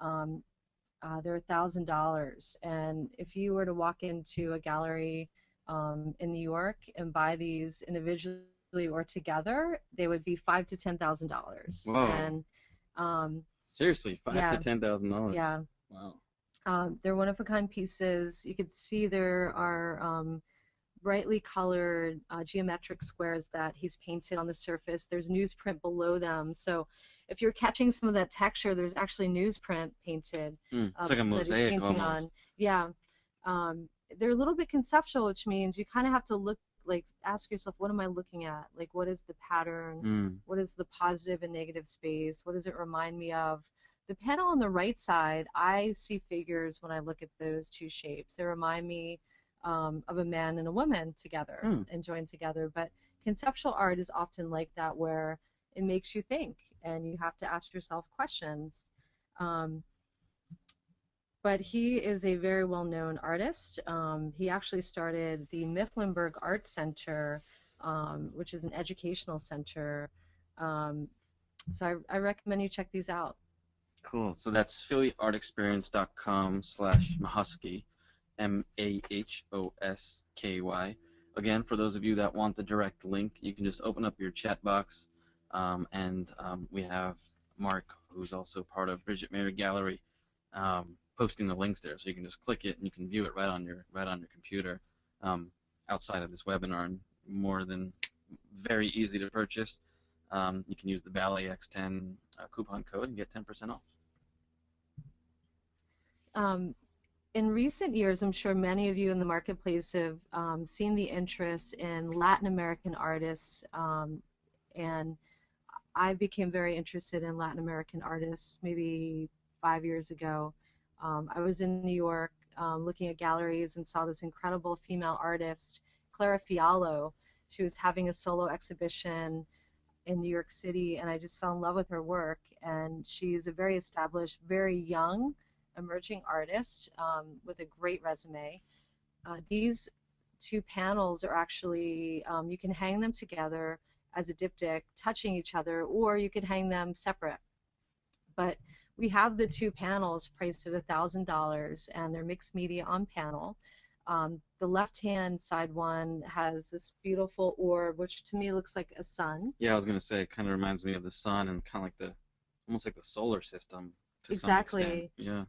They're $1,000, and if you were to walk into a gallery in New York and buy these individually or together, they would be $5,000 to $10,000. Whoa. And seriously, $5,000 to $10,000. Yeah. Wow. They're one-of-a-kind pieces. You could see there are brightly colored geometric squares that he's painted on the surface. There's newsprint below them, so if you're catching some of that texture, there's actually newsprint painted. It's like a mosaic almost. On. Yeah. They're a little bit conceptual, which means you kind of have to look, like, ask yourself, what am I looking at? Like, what is the pattern? What is the positive and negative space? What does it remind me of? The panel on the right side, I see figures when I look at those two shapes. They remind me of a man and a woman together and joined together. But conceptual art is often like that, where it makes you think and you have to ask yourself questions. But he is a very well-known artist. He actually started the Mifflinburg Art Center, which is an educational center So I recommend you check these out. Cool. So that's phillyartexperience.com/Mahosky, Mahoskey. Again, for those of you that want the direct link, you can just open up your chat box, and we have Mark, who's also part of Bridgette Mayer Gallery, posting the links there, so you can just click it and you can view it right on your computer. Outside of this webinar, and more than very easy to purchase. You can use the BalletX10 coupon code and get 10% off. In recent years, I'm sure many of you in the marketplace have seen the interest in Latin American artists, and I became very interested in Latin American artists maybe 5 years ago. I was in New York looking at galleries and saw this incredible female artist, Clara Fiallo. She was having a solo exhibition in New York City, and I just fell in love with her work. And she's a very established, very young, emerging artist with a great resume. These two panels are actually, you can hang them together as a diptych, touching each other, or you could hang them separate. But we have the two panels priced at $1,000, and they're mixed media on panel. The left-hand side one has this beautiful orb, which to me looks like a sun. Yeah, I was gonna say it kind of reminds me of the sun and kind of like almost like the solar system to some Exactly. extent. Yeah.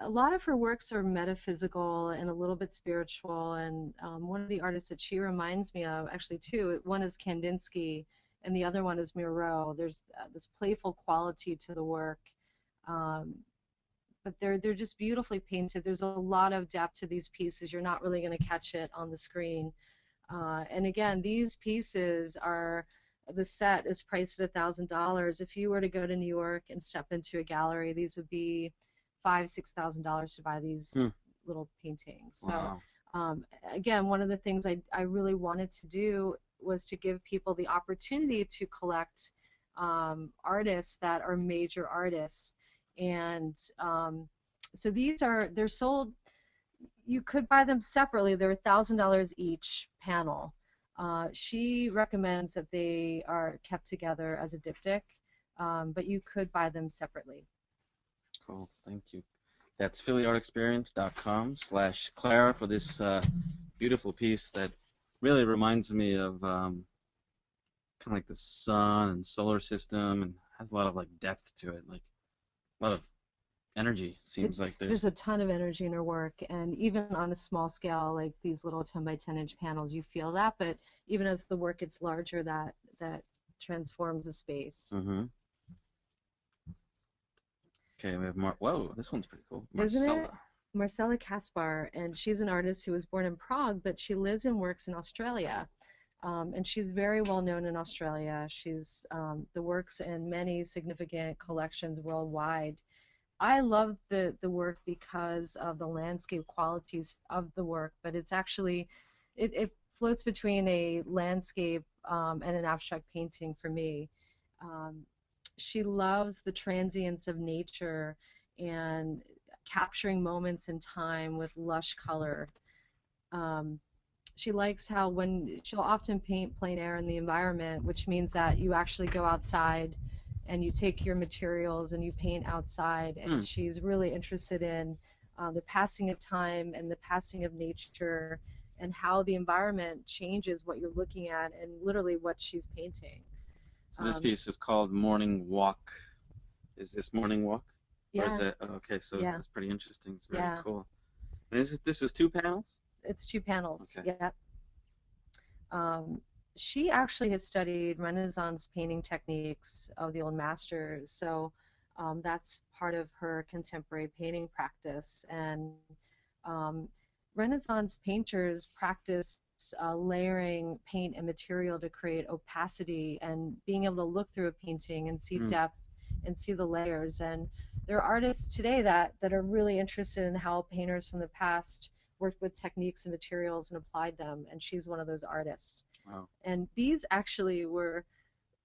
A lot of her works are metaphysical and a little bit spiritual, and one of the artists that she reminds me of, actually two, one is Kandinsky and the other one is Miro. There's this playful quality to the work, but they're just beautifully painted. There's a lot of depth to these pieces. You're not really going to catch it on the screen. And again, these pieces are, the set is priced at $1,000. If you were to go to New York and step into a gallery, these would be $5,000-$6,000 to buy these little paintings. So wow. Again, one of the things I really wanted to do was to give people the opportunity to collect artists that are major artists. And so they're sold, you could buy them separately. They're $1,000 each panel. She recommends that they are kept together as a diptych, but you could buy them separately. Cool, thank you. That's phillyartexperience.com/Clara for this beautiful piece that really reminds me of kind of like the sun and solar system, and has a lot of like depth to it, like a lot of energy. Seems like there's a ton of energy in her work, and even on a small scale, like these little 10 by 10 inch panels, you feel that. But even as the work gets larger, that transforms the space. Mm-hmm. Okay, we have Whoa, this one's pretty cool. Isn't it? Marcella Kaspar, and she's an artist who was born in Prague, but she lives and works in Australia. And she's very well known in Australia. She's the works in many significant collections worldwide. I love the work because of the landscape qualities of the work, but it's actually, it floats between a landscape and an abstract painting for me. She loves the transience of nature and capturing moments in time with lush color. She likes how she'll often paint plein air in the environment, which means that you actually go outside and you take your materials and you paint outside. And she's really interested in the passing of time and the passing of nature and how the environment changes what you're looking at and literally what she's painting. So this piece is called Morning Walk. Is this Morning Walk? Yeah. Or is it, okay, so yeah. It's pretty interesting. It's very cool. And this is two panels? It's two panels, okay. Yeah. She actually has studied Renaissance painting techniques of the old masters, so that's part of her contemporary painting practice. And Renaissance painters practiced layering paint and material to create opacity and being able to look through a painting and see depth and see the layers. And there are artists today that are really interested in how painters from the past worked with techniques and materials and applied them, and she's one of those artists. Wow. And these actually were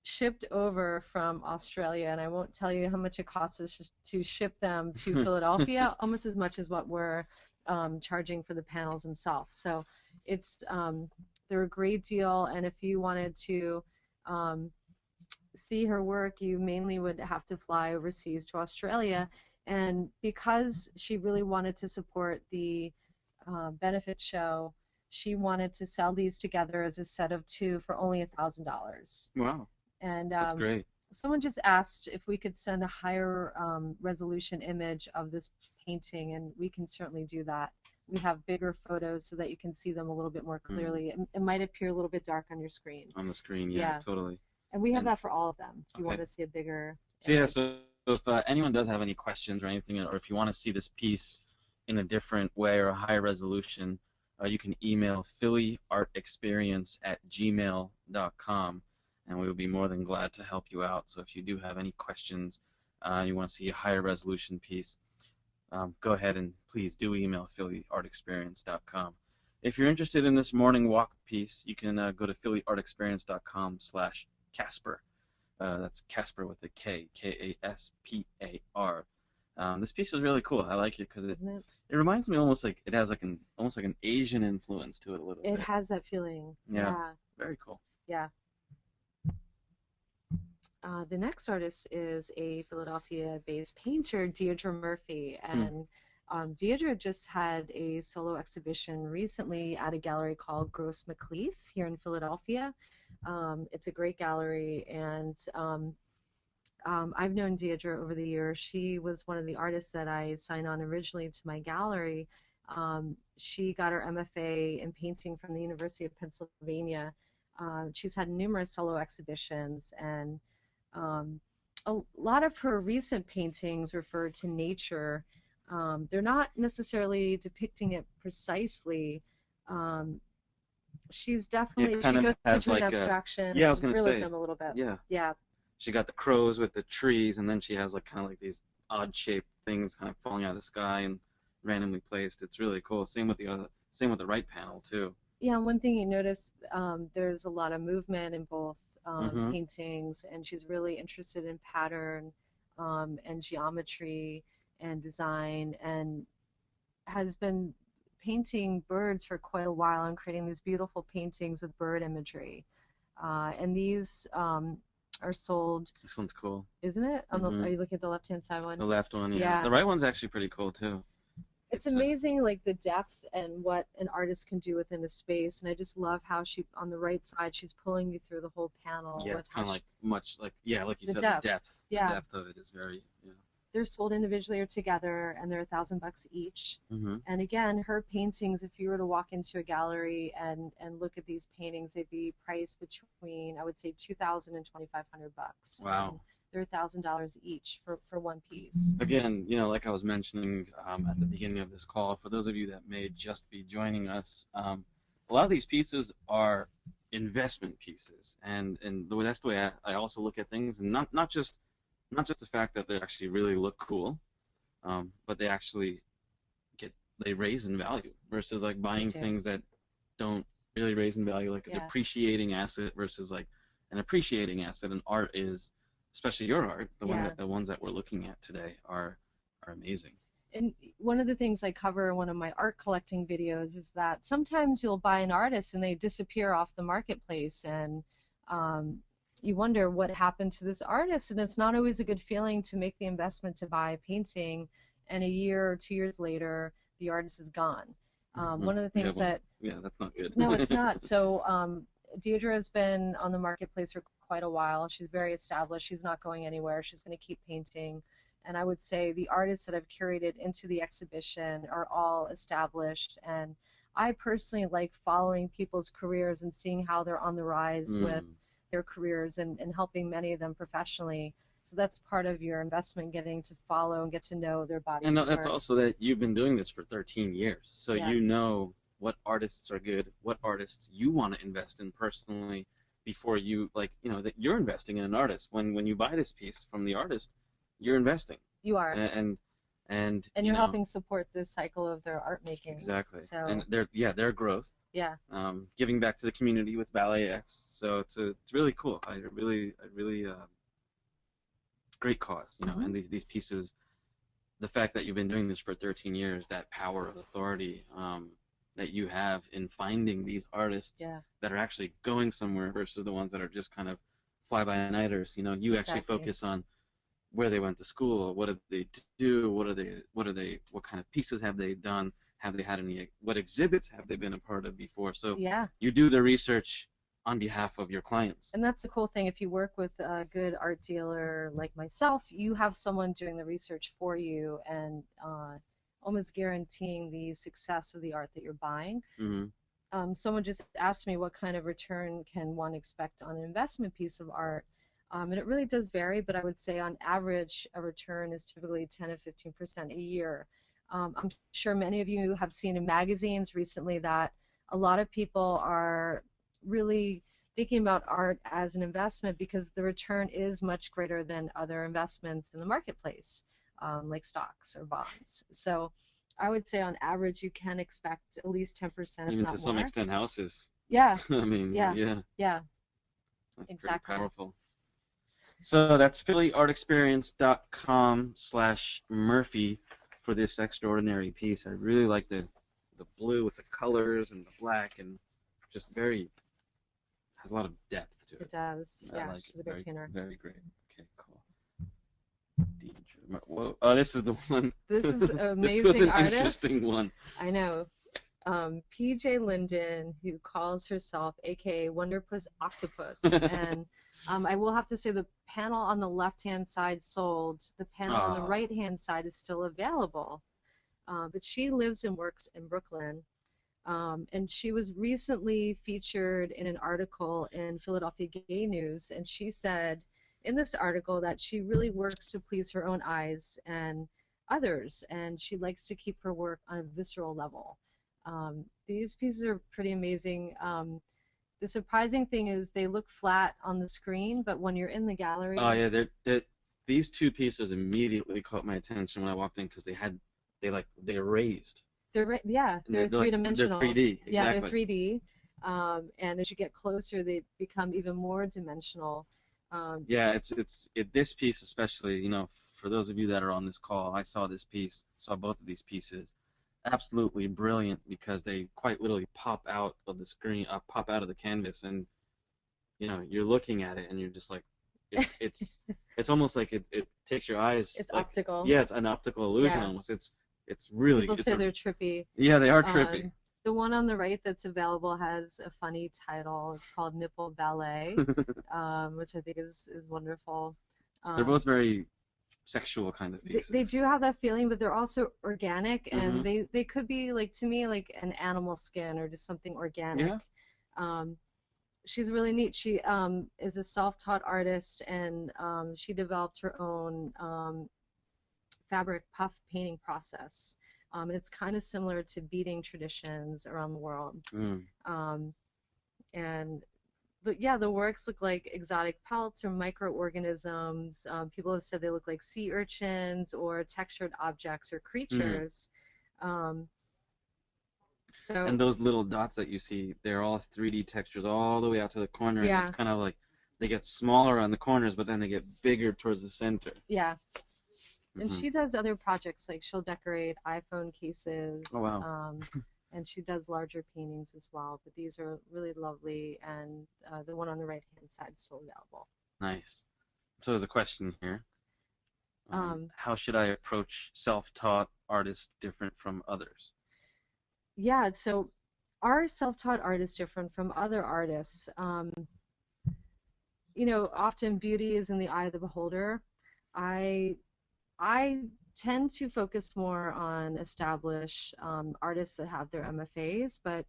shipped over from Australia, and I won't tell you how much it costs us to ship them to Philadelphia, almost as much as what we're charging for the panels themselves. So it's they're a great deal, and if you wanted to see her work, you mainly would have to fly overseas to Australia. And because she really wanted to support the benefit show, she wanted to sell these together as a set of two for only $1,000. Wow, And that's great. someone just asked if we could send a higher resolution image of this painting, and we can certainly do that. We have bigger photos so that you can see them a little bit more clearly. It might appear a little bit dark on your screen. On the screen, yeah, totally. And we have that for all of them if you okay. want to see a bigger So image. yeah, so if anyone does have any questions or anything, or if you want to see this piece in a different way or a higher resolution, you can email phillyartexperience@gmail.com, and we will be more than glad to help you out. So if you do have any questions, you want to see a higher resolution piece, go ahead and please do email phillyartexperience.com. If you're interested in this morning walk piece, you can go to phillyartexperience.com/Casper. That's Casper with a K, Kaspar. This piece is really cool. I like it because it reminds me almost like it has like almost like an Asian influence to it a little bit. It has that feeling. Yeah. Very cool. Yeah. The next artist is a Philadelphia-based painter, Deirdre Murphy, and Deirdre just had a solo exhibition recently at a gallery called Gross McLeaf here in Philadelphia. It's a great gallery, and I've known Deirdre over the years. She was one of the artists that I signed on originally to my gallery. She got her MFA in painting from the University of Pennsylvania. She's had numerous solo exhibitions, and a lot of her recent paintings refer to nature. They're not necessarily depicting it precisely. She's definitely, she goes into like abstraction, yeah, I was gonna realism say, a little bit. Yeah. She got the crows with the trees, and then she has like kind of like these odd-shaped things kind of falling out of the sky and randomly placed. It's really cool. Same with the right panel too. Yeah, one thing you notice, there's a lot of movement in both paintings, and she's really interested in pattern and geometry and design, and has been painting birds for quite a while and creating these beautiful paintings with bird imagery. And these are sold. This one's cool. Isn't it? On the, are you looking at the left-hand side one? The left one, yeah. The right one's actually pretty cool too. It's amazing, like the depth and what an artist can do within a space. And I just love how she, on the right side, she's pulling you through the whole panel. Yeah, it's kind of like much like, like you said, the depth. Yeah. The depth of it is very, They're sold individually or together, and they're $1,000 each. And again, her paintings, if you were to walk into a gallery and look at these paintings, they'd be priced between, I would say, $2,000 and $2,500. Wow. And they're $1,000 each for one piece. Again, like I was mentioning at the beginning of this call, for those of you that may just be joining us, a lot of these pieces are investment pieces, and that's the way I also look at things, and not just the fact that they actually really look cool, but they actually they raise in value versus like buying things that don't really raise in value, like a depreciating asset versus like an appreciating asset. And art is, especially your art, the ones that we're looking at today are amazing. And one of the things I cover in one of my art collecting videos is that sometimes you'll buy an artist and they disappear off the marketplace, and you wonder what happened to this artist. And it's not always a good feeling to make the investment to buy a painting, and a year or 2 years later the artist is gone. One of the things that's not good. No, it's not. So Deirdre has been on the marketplace for quite a while. She's very established. She's not going anywhere. She's going to keep painting. And I would say the artists that I've curated into the exhibition are all established. And I personally like following people's careers and seeing how they're on the rise with their careers, and helping many of them professionally. So that's part of your investment, getting to follow and get to know their bodies. And that's also that you've been doing this for 13 years. So you know what artists are good, what artists you want to invest in personally before you, that you're investing in an artist. When you buy this piece from the artist, you're investing. You are. And you're helping support this cycle of their art making. Exactly. So, and their growth. Yeah. Giving back to the community with BalletX. So it's really cool. I really great cause, and these pieces, the fact that you've been doing this for 13 years, that power of authority that you have in finding these artists that are actually going somewhere versus the ones that are just kind of fly-by-nighters. You know, you actually Exactly. focus on where they went to school, what did they do, what kind of pieces have they done, have they had any, what exhibits have they been a part of before. So Yeah. you do the research on behalf of your clients. And that's the cool thing. If you work with a good art dealer like myself, you have someone doing the research for you and almost guaranteeing the success of the art that you're buying. Mm-hmm. Someone just asked me what kind of return can one expect on an investment piece of art. And it really does vary, but I would say on average, a return is typically 10 to 15% a year. I'm sure many of you have seen in magazines recently that a lot of people are really thinking about art as an investment because the return is much greater than other investments in the marketplace, like stocks or bonds. So I would say on average, you can expect at least 10%, if Even to not some more. extent, houses. Yeah, I mean, yeah, yeah, yeah, that's pretty exactly. powerful. So that's phillyartexperience.com/Murphy for this extraordinary piece. I really like the blue with the colors and the black, and just very has a lot of depth to it. It does. I Yeah, like it. she's a great painter. Very great. Okay, cool. Whoa. Oh, this is the one. This is an This was amazing an artist. interesting one. I know. PJ Linden, who calls herself AKA Wonderpuss Octopus. And I will have to say the panel on the left-hand side sold. The panel on the right-hand side is still available. But she lives and works in Brooklyn. And she was recently featured in an article in Philadelphia Gay News. And she said in this article that she really works to please her own eyes and others. And she likes to keep her work on a visceral level. These pieces are pretty amazing. The surprising thing is they look flat on the screen, but when you're in the gallery, oh yeah, these two pieces immediately caught my attention when I walked in because they raised. they're They're three-dimensional. They're 3D. Exactly. Yeah, they're 3D. And as you get closer, they become even more dimensional. Yeah, this piece especially. You know, for those of you that are on this call, I saw both of these pieces. Absolutely brilliant because they quite literally pop out of the screen, pop out of the canvas, and you know you're looking at it and you're just like, it's almost like it takes your eyes. It's like, optical. Yeah, it's an optical illusion almost. It's really. People say they're trippy. Yeah, they are trippy. The one on the right that's available has a funny title. It's called Nipple Ballet, which I think is wonderful. They're both very sexual kind of pieces. They do have that feeling, but they're also organic, and they could be like, to me, like an animal skin or just something organic. Yeah. She's really neat. She is a self-taught artist, and she developed her own fabric puff painting process. And it's kind of similar to beading traditions around the world. But yeah, the works look like exotic pelts or microorganisms. People have said they look like sea urchins or textured objects or creatures. And those little dots that you see, they're all 3D textures all the way out to the corner. Yeah. And it's kind of like they get smaller on the corners, but then they get bigger towards the center. Yeah. And she does other projects, like she'll decorate iPhone cases. Oh, wow. And she does larger paintings as well. But these are really lovely, and the one on the right-hand side is still available. Nice. So there's a question here. How should I approach self-taught artists different from others? Yeah, so our self-taught art is different from other artists. You know, often beauty is in the eye of the beholder. I tend to focus more on established artists that have their MFAs, but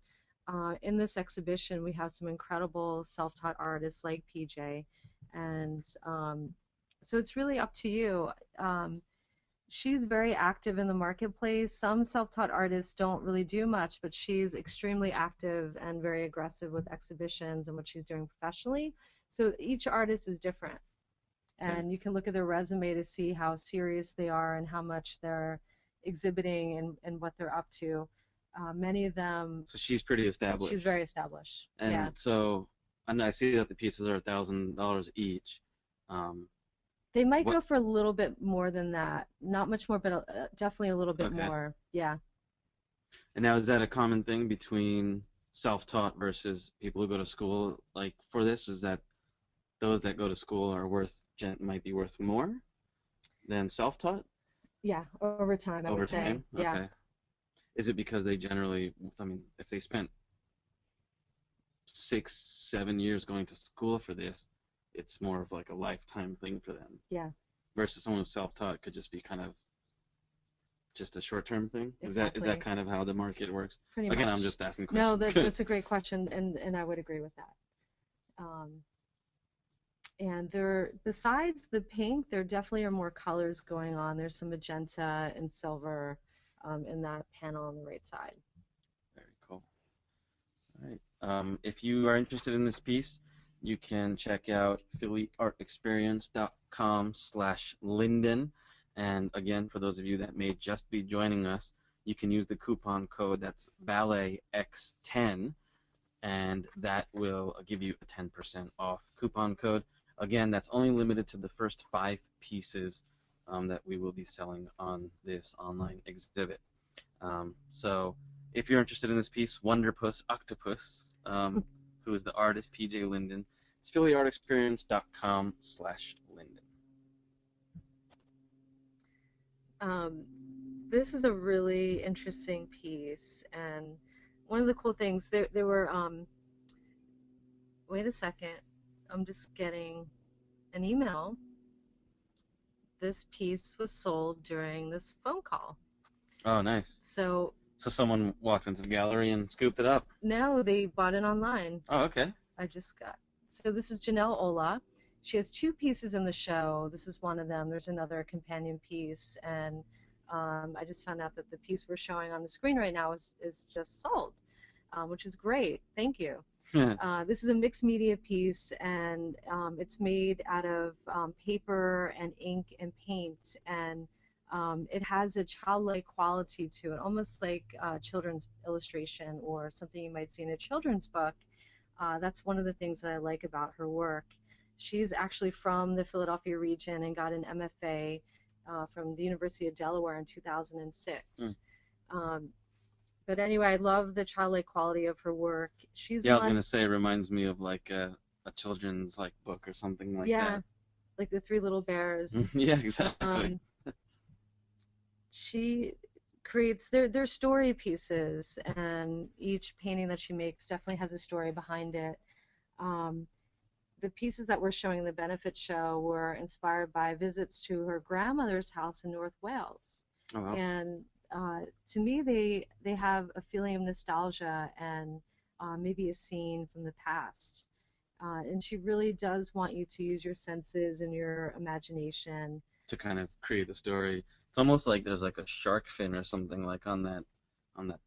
in this exhibition we have some incredible self-taught artists like PJ, and so it's really up to you. She's very active in the marketplace. Some self-taught artists don't really do much, but she's extremely active and very aggressive with exhibitions and what she's doing professionally. So each artist is different. And you can look at their resume to see how serious they are and how much they're exhibiting and what they're up to. Many of them. So she's pretty established. She's very established. And yeah. So, and I see that the pieces are $1,000 each. They might go for a little bit more than that. Not much more, but definitely a little bit more. Yeah. And now, is that a common thing between self-taught versus people who go to school? Like for this, is that those that go to school are might be worth more than self-taught Yeah, over time, I over would say. time? Yeah. Okay. Is it because they generally, I mean, if they spent 6, 7 years going to school for this, it's more of like a lifetime thing for them. Yeah, Versus someone who's self-taught could just be kind of just a short-term thing. Is that exactly. kind of how the market works? Pretty Again, I'm much. just asking No, questions. that's a great question, and I would agree with that. Um, and there, besides the pink, there definitely are more colors going on. There's some magenta and silver in that panel on the right side. Very cool. All right. If you are interested in this piece, you can check out phillyartexperience.com/Linden. And again, for those of you that may just be joining us, you can use the coupon code that's BalletX10, and that will give you a 10% off coupon code. Again, that's only limited to the first 5 pieces that we will be selling on this online exhibit. So if you're interested in this piece, Wonderpuss Octopus, who is the artist, PJ Linden, it's phillyartexperience.com/Linden. This is a really interesting piece, and one of the cool things, there were, wait a second, I'm just getting an email. This piece was sold during this phone call. Oh, nice. So someone walks into the gallery and scooped it up. no, they bought it online. Oh, okay. I just got. So this is Janelle Ola. She has 2 pieces in the show. This is one of them. There's another companion piece, and I just found out that the piece we're showing on the screen right now is just sold, which is great. Thank you. This is a mixed media piece, and it's made out of paper and ink and paint, and it has a childlike quality to it, almost like children's illustration or something you might see in a children's book. That's one of the things that I like about her work. She's actually from the Philadelphia region and got an MFA from the University of Delaware in 2006. But anyway, I love the childlike quality of her work. I was gonna say, it reminds me of like a children's like book or something like that. Yeah, like the 3 Little Bears. Yeah, exactly. She creates their story pieces, and each painting that she makes definitely has a story behind it. The pieces that we're showing in the benefit show were inspired by visits to her grandmother's house in North Wales. Oh, wow. And to me, they have a feeling of nostalgia and maybe a scene from the past. And she really does want you to use your senses and your imagination to kind of create the story. It's almost like there's like a shark fin or something like on that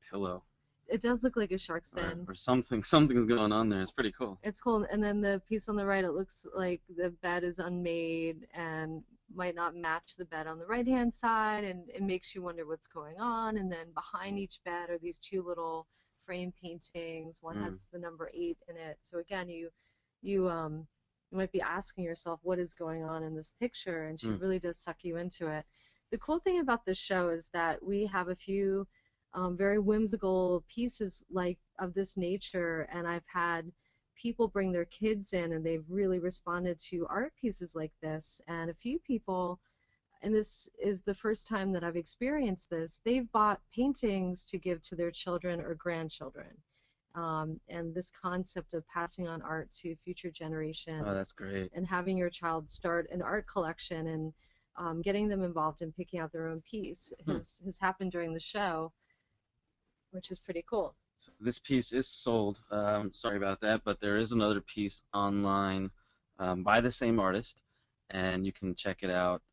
pillow. It does look like a shark's fin. Or something. Something's going on there. It's pretty cool. It's cool. And then the piece on the right, it looks like the bed is unmade and might not match the bed on the right-hand side, and it makes you wonder what's going on. And then behind each bed are these 2 little frame paintings. One has the number 8 in it. So again, you might be asking yourself, what is going on in this picture? And she really does suck you into it. The cool thing about this show is that we have a few very whimsical pieces like of this nature, and I've had people bring their kids in, and they've really responded to art pieces like this. And a few people, and this is the first time that I've experienced this, they've bought paintings to give to their children or grandchildren. And this concept of passing on art to future generations. Oh, that's great. And having your child start an art collection and getting them involved in picking out their own piece has happened during the show, which is pretty cool. So this piece is sold. Sorry about that, but there is another piece online by the same artist, and you can check it out.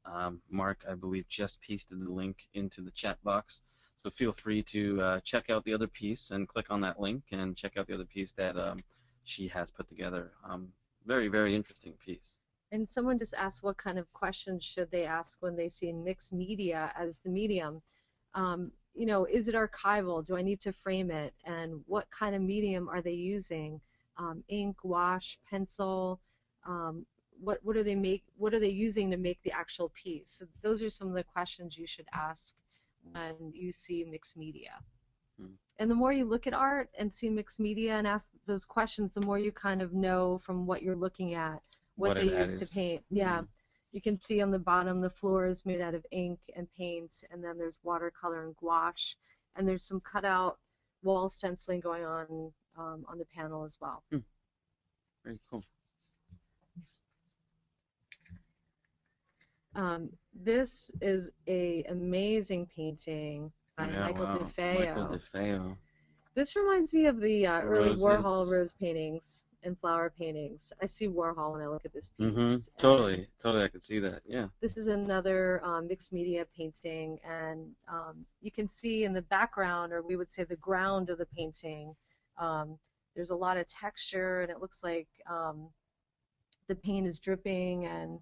Mark, I believe, just pasted the link into the chat box. So feel free to check out the other piece and click on that link and check out the other piece that she has put together. Very, very interesting piece. And someone just asked what kind of questions should they ask when they see mixed media as the medium. You know, is it archival? Do I need to frame it? And what kind of medium are they using? Ink, wash, pencil? What are they using to make the actual piece? So those are some of the questions you should ask when you see mixed media. And the more you look at art and see mixed media and ask those questions, the more you kind of know from what you're looking at what what they that use to is. paint. Yeah. You can see on the bottom the floor is made out of ink and paint, and then there's watercolor and gouache, and there's some cutout wall stenciling going on the panel as well. Very cool. This is a amazing painting by Michael DeFeo. Michael DeFeo. This reminds me of the early Roses. Warhol rose paintings and flower paintings. I see Warhol when I look at this piece. Totally, I could see that. Yeah. This is another mixed media painting, and you can see in the background, or we would say the ground of the painting, there's a lot of texture, and it looks like the paint is dripping, and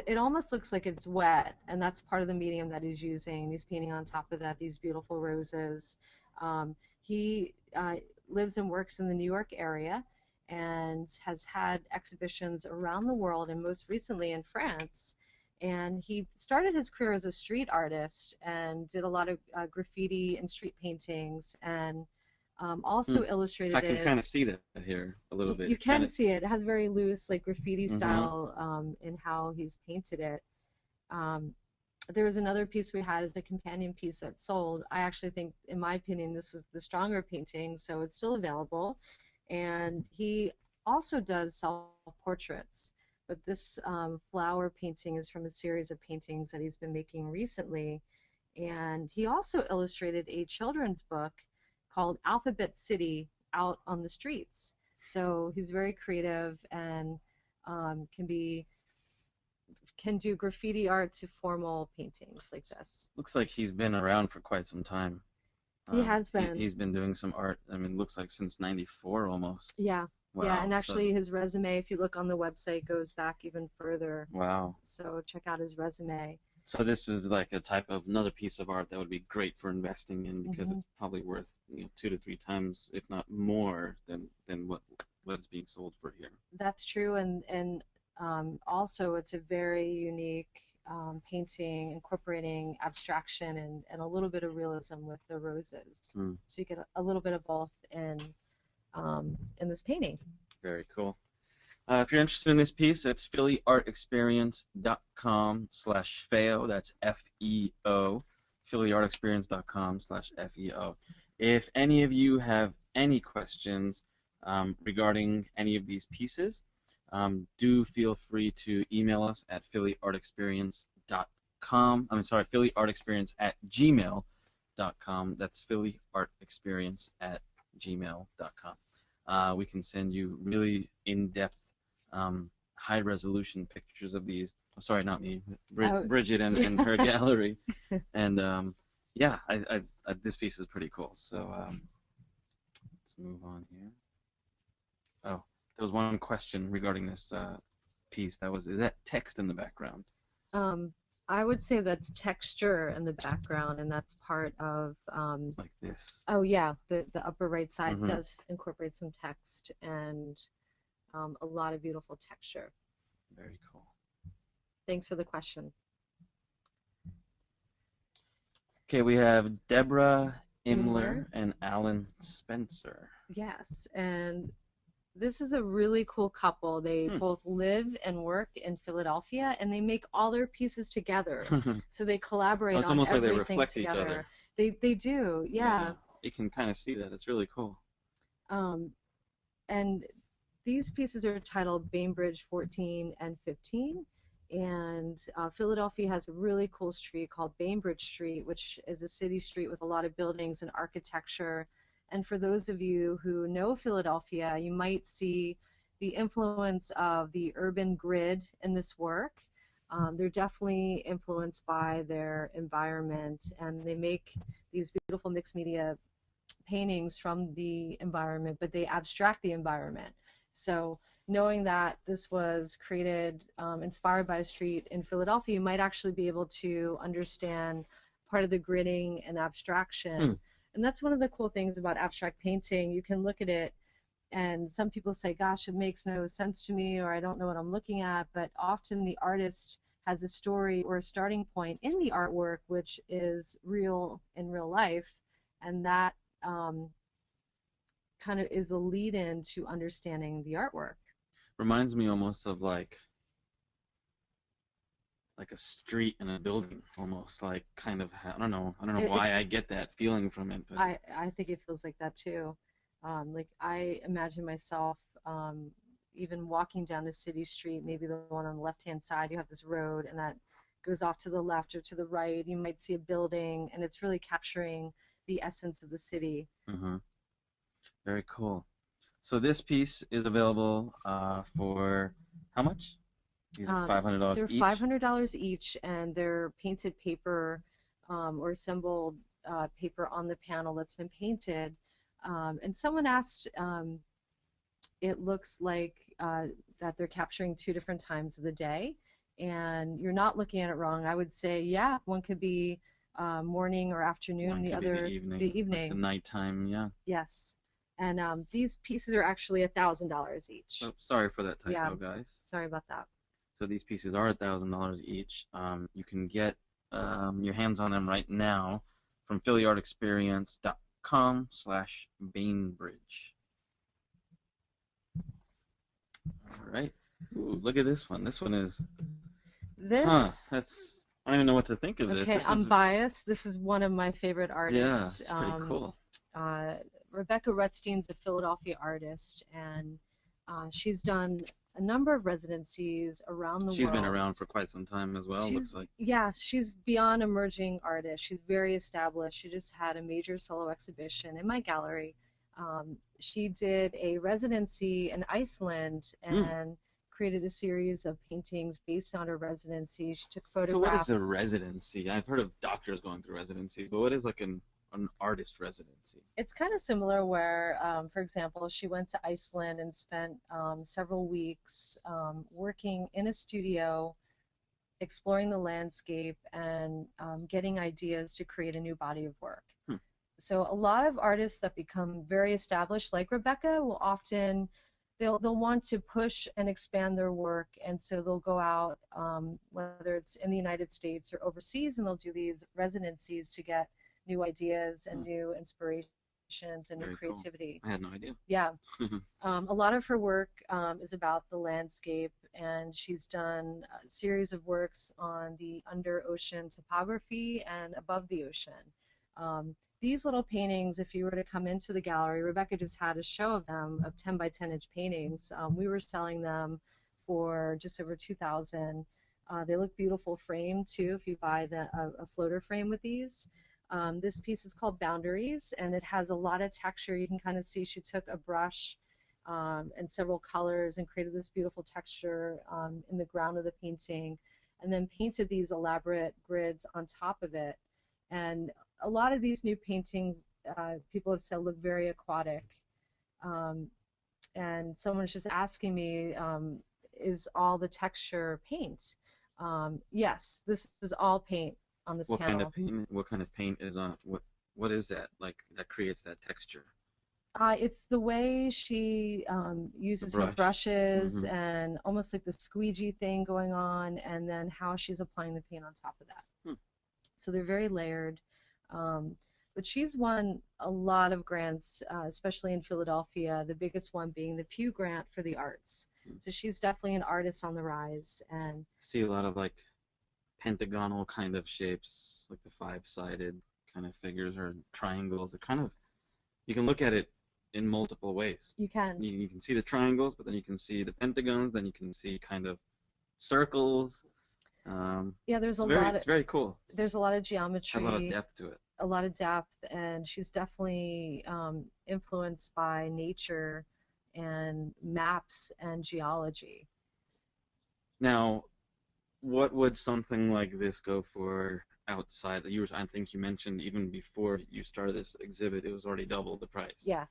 it almost looks like it's wet, and that's part of the medium that he's using. He's painting on top of that these beautiful roses. He lives and works in the New York area and has had exhibitions around the world, and most recently in France. And he started his career as a street artist and did a lot of graffiti and street paintings, and also illustrated. I can kind of see that here a little bit. You can see it. It has very loose, like graffiti style in how he's painted it. There was another piece we had as the companion piece that sold. I actually think, in my opinion, this was the stronger painting, so it's still available. And he also does self-portraits, but this flower painting is from a series of paintings that he's been making recently. And he also illustrated a children's book called Alphabet City out on the streets. So he's very creative and can do graffiti art to formal paintings like this. Looks like he's been around for quite some time. He has been. He's been doing some art. I mean, looks like since '94 almost. Yeah. Wow, yeah, and actually his resume, if you look on the website, goes back even further. Wow. So check out his resume. So this is like a type of another piece of art that would be great for investing in, because it's probably worth 2 to 3 times, if not more, than what is being sold for here. That's true, and also it's a very unique painting incorporating abstraction and a little bit of realism with the roses. So you get a little bit of both in this painting. Very cool. If you're interested in this piece, it's phillyartexperience.com/feo. That's FEO. phillyartexperience.com/FEO. If any of you have any questions regarding any of these pieces, do feel free to email us at phillyartexperience.com. phillyartexperience@gmail.com. That's phillyartexperience@gmail.com. We can send you really in-depth, high-resolution pictures of these. Oh, sorry, not me. Bridget and her gallery. And yeah, this piece is pretty cool. So let's move on here. Oh, there was one question regarding this piece. Is that text in the background? I would say that's texture in the background, and that's part of like this. Oh yeah, the upper right side does incorporate some text and a lot of beautiful texture. Very cool. Thanks for the question. Okay, we have Deborah Imler and Alan Spencer. Yes, and this is a really cool couple. They both live and work in Philadelphia, and they make all their pieces together. So they collaborate it's on almost everything like they reflect together. each other. They do, yeah. You can kind of see that. It's really cool. And these pieces are titled Bainbridge 14 and 15. And Philadelphia has a really cool street called Bainbridge Street, which is a city street with a lot of buildings and architecture. And for those of you who know Philadelphia, you might see the influence of the urban grid in this work. They're definitely influenced by their environment, and they make these beautiful mixed media paintings from the environment, but they abstract the environment. So knowing that this was created, inspired by a street in Philadelphia, you might actually be able to understand part of the gridding and abstraction. And that's one of the cool things about abstract painting. You can look at it, and some people say, gosh, it makes no sense to me, or I don't know what I'm looking at. But often the artist has a story or a starting point in the artwork, which is real in real life. And that kind of is a lead-in to understanding the artwork. Reminds me almost of like a street and a building, almost like kind of. I don't know It, why I get that feeling from it, but I think it feels like that too. Like I imagine myself even walking down a city street, maybe the one on the left-hand side, you have this road and that goes off to the left or to the right. You might see a building and it's really capturing the essence of the city. hmm very cool. So this piece is available for how much? These are Um, $500 they're each. $500 each and they're painted paper or assembled paper on the panel that's been painted. And someone asked, it looks like that they're capturing two different times of the day, and you're not looking at it wrong. I would say, yeah, one could be morning or afternoon, One the could be other the like the evening. nighttime. Yeah. Yes, and these pieces are actually $1,000 each. Oh, sorry for that Yeah, typo, guys. sorry about that. So these pieces are $1,000 each. You can get your hands on them right now from phillyartexperience.com/Bainbridge. All right. Ooh, look at this one. This one is, This, that's, I don't even know what to think of this. okay, This I'm is, biased. This is one of my favorite yeah, artists. it's pretty cool. Uh, Rebecca Rutstein's a Philadelphia artist, and she's done a number of residencies around the She's been world. around for quite some time as well, looks She's, like. yeah, she's beyond emerging artist. She's very established. She just had a major solo exhibition in my gallery. She did a residency in Iceland Hmm. and created a series of paintings based on her residency. She took So what is a photographs. residency? I've heard of doctors going through residency, but what is like an artist residency? It's kind of similar where, for example, she went to Iceland and spent several weeks working in a studio, exploring the landscape and getting ideas to create a new body of work. Hmm. So a lot of artists that become very established, like Rebecca, will often they'll want to push and expand their work, and so they'll go out, whether it's in the United States or overseas, and they'll do these residencies to get new ideas and Hmm. new inspirations and new Very cool. creativity. I had no idea. Yeah, a lot of her work is about the landscape, and she's done a series of works on the under ocean topography and above the ocean. These little paintings, if you were to come into the gallery, Rebecca just had a show of them of 10 by 10 inch paintings. We were selling them for just over 2,000. They look beautiful framed too if you buy a floater frame with these. This piece is called Boundaries, and it has a lot of texture. You can kind of see she took a brush and several colors and created this beautiful texture in the ground of the painting, and then painted these elaborate grids on top of it. And a lot of these new paintings, people have said, look very aquatic. Um, and someone's just asking me, is all the texture paint? Yes, this is all paint on this What kind of panel. paint? What kind of paint is on? What is that like that creates that texture? It's the way she The uses her brush. brushes hmm and almost like the squeegee thing going on, and then how she's applying the paint on top of that. Hmm. So they're very layered. Um, but she's won a lot of grants, especially in Philadelphia, the biggest one being the Pew Grant for the Arts. Hmm. So she's definitely an artist on the rise. And See a lot of like pentagonal kind of shapes, like the five-sided kind of figures or triangles. It kind of you can look at it in multiple ways. you can, You can see the triangles, but then you can see the pentagons. Then you can see kind of circles. yeah, It's very cool. there's a lot of Has a lot of geometry, depth to it. a lot of depth, and she's definitely influenced by nature and maps and geology. Now, what would something like this go for outside? I think you mentioned even before you started this exhibit, it was already double the price. Yeah,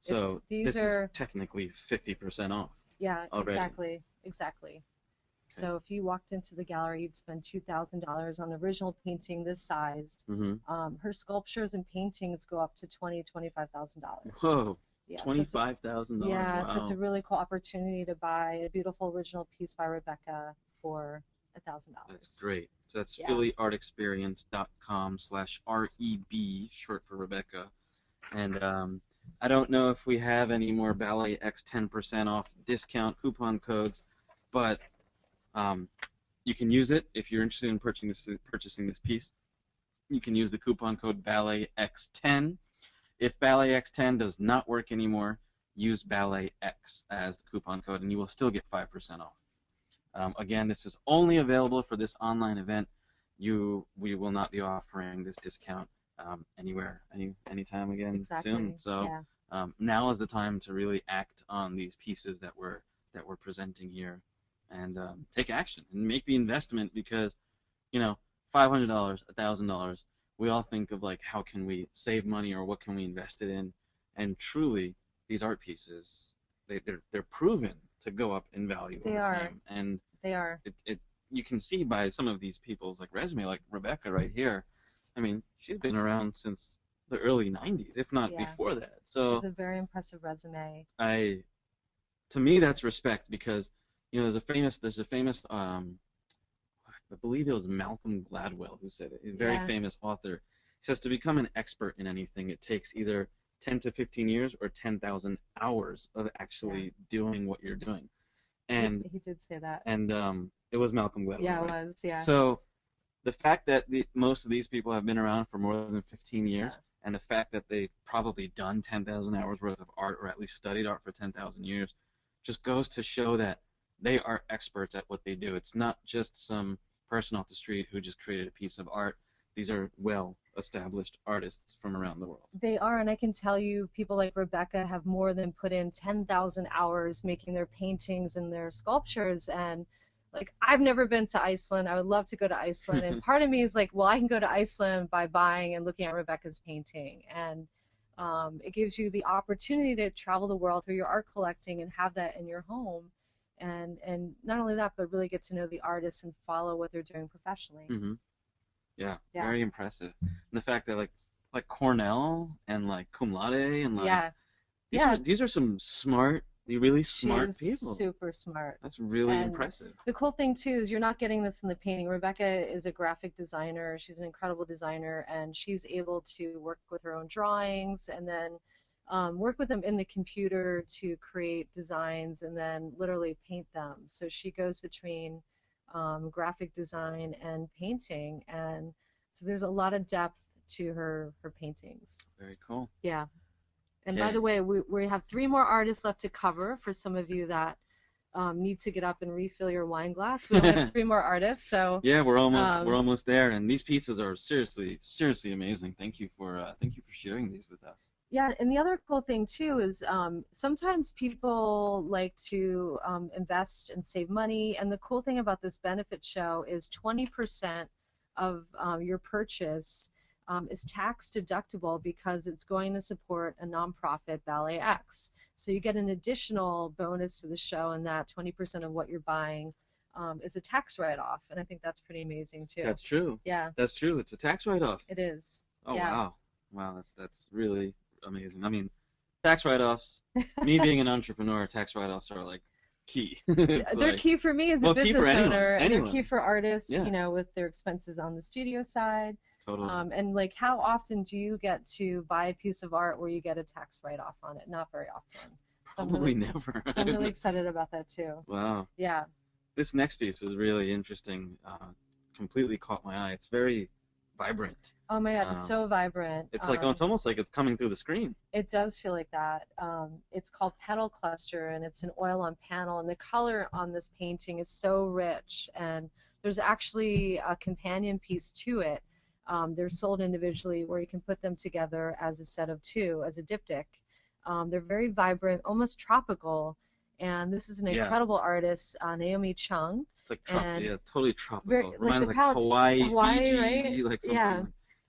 So these this is are, technically 50% off yeah, already. exactly. Okay. So if you walked into the gallery, you'd spend $2,000 on an original painting this size. Mm-hmm. Her sculptures and paintings go up to $25,000. Whoa, Yeah, $25,000. yeah, so it's a Wow, really cool opportunity to buy a beautiful original piece by Rebecca for that's $1,000. great. So that's Yeah. phillyartexperience.com/REB, short for Rebecca. And I don't know if we have any more BalletX 10% off discount coupon codes, but you can use it if you're interested in purchasing this piece. You can use the coupon code BalletX10. If BalletX10 does not work anymore, use BalletX as the coupon code, and you will still get 5% off. Again, this is only available for this online event. We will not be offering this discount anywhere, anytime again soon. So now is the time to really act on these pieces that we're presenting here, and take action and make the investment, because $500, $1,000. We all think of like, how can we save money, or what can we invest it in? And truly, these art pieces, they're proven to go up in value over time. And they are. You can see by some of these people's like resume, like Rebecca right here. I mean, she's been around since the early 90s, if not before that. So she's a very impressive resume. To me, that's respect, because there's a famous I believe it was Malcolm Gladwell who said it. A very famous author. He says to become an expert in anything, it takes either 10 to 15 years or 10,000 hours of actually doing what you're doing. And he did say that. And it was Malcolm Gladwell. Yeah, right? It was. Yeah. So the fact that most of these people have been around for more than 15 years, and the fact that they've probably done 10,000 hours worth of art, or at least studied art for 10,000 years, just goes to show that they are experts at what they do. It's not just some person off the street who just created a piece of art. These are well-established artists from around the world. They are, and I can tell you, people like Rebecca have more than put in 10,000 hours making their paintings and their sculptures. And like, I've never been to Iceland. I would love to go to Iceland. And part of me is like, well, I can go to Iceland by buying and looking at Rebecca's painting. And it gives you the opportunity to travel the world through your art collecting and have that in your home. And not only that, but really get to know the artists and follow what they're doing professionally. Mm-hmm. Yeah, very impressive. And the fact that like Cornell and like cum laude and like these are some really smart people. Super smart. That's really impressive. The cool thing too is you're not getting this in the painting. Rebecca is a graphic designer. She's an incredible designer, and she's able to work with her own drawings and then work with them in the computer to create designs and then literally paint them. So she goes between graphic design and painting, and so there's a lot of depth to her paintings. Very cool. Yeah. And by the way, we have 3 more artists left to cover for some of you that need to get up and refill your wine glass. We only have 3 more artists, so yeah, we're almost there, and these pieces are seriously amazing. Thank you for sharing these with us. Yeah, and the other cool thing too is sometimes people like to invest and save money, and the cool thing about this benefit show is 20% of your purchase is tax deductible, because it's going to support a nonprofit, BalletX. So you get an additional bonus to the show, and that 20% of what you're buying is a tax write-off, and I think that's pretty amazing too. That's true. Yeah. That's true. It's a tax write-off. It is. Oh yeah. Wow, that's really amazing. I mean, tax write-offs, me being an entrepreneur, tax write-offs are like key. They're key for me as a business owner, and they're key for artists, yeah. With their expenses on the studio side. Totally. And like, how often do you get to buy a piece of art where you get a tax write-off on it? Not very often. Probably never. So I'm really excited about that too. Wow. Yeah. This next piece is really interesting. Completely caught my eye. It's very vibrant. Oh my God, it's so vibrant. It's like it's almost like it's coming through the screen. It does feel like that. It's called Petal Cluster, and it's an oil on panel, and the color on this painting is so rich, and there's actually a companion piece to it. They're sold individually, where you can put them together as a set of 2, as a diptych. They're very vibrant, almost tropical, and this is an incredible artist, Naomi Chung. It's like tropical. Yeah, it's totally tropical. Reminds like Hawaii, Fiji, right? Like something. Yeah.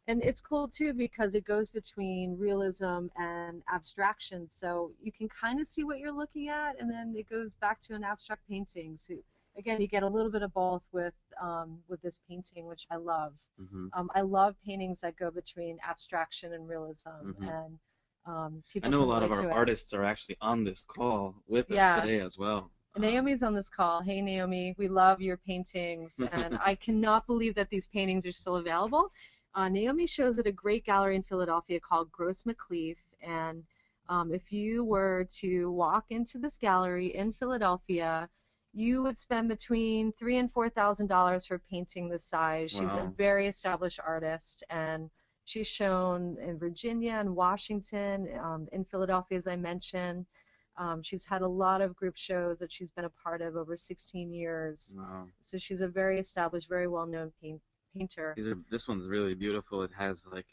And it's cool too, because it goes between realism and abstraction, so you can kind of see what you're looking at, and then it goes back to an abstract painting. So again, you get a little bit of both with this painting, which I love. Mm-hmm. I love paintings that go between abstraction and realism, mm-hmm. and people. I know a lot of our artists are actually on this call with us today as well. Naomi's on this call. Hey, Naomi, we love your paintings, and I cannot believe that these paintings are still available. Naomi shows at a great gallery in Philadelphia called Gross McLeaf, and If you were to walk into this gallery in Philadelphia, you would spend between $3,000 and $4,000 for painting this size. She's a Wow. very established artist, and she's shown in Virginia and Washington, in Philadelphia, as I mentioned. She's had a lot of group shows that she's been a part of over 16 years. Wow. So she's a very established, very well-known painter. This one's really beautiful. It has like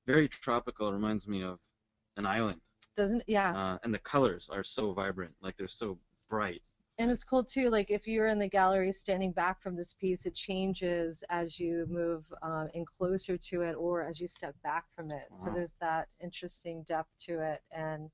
very tropical. It reminds me of an island. Doesn't, yeah. And the colors are so vibrant. Like they're so bright. And it's cool too, like if you're in the gallery standing back from this piece, it changes as you move in closer to it or as you step back from it. Wow. So there's that interesting depth to it. And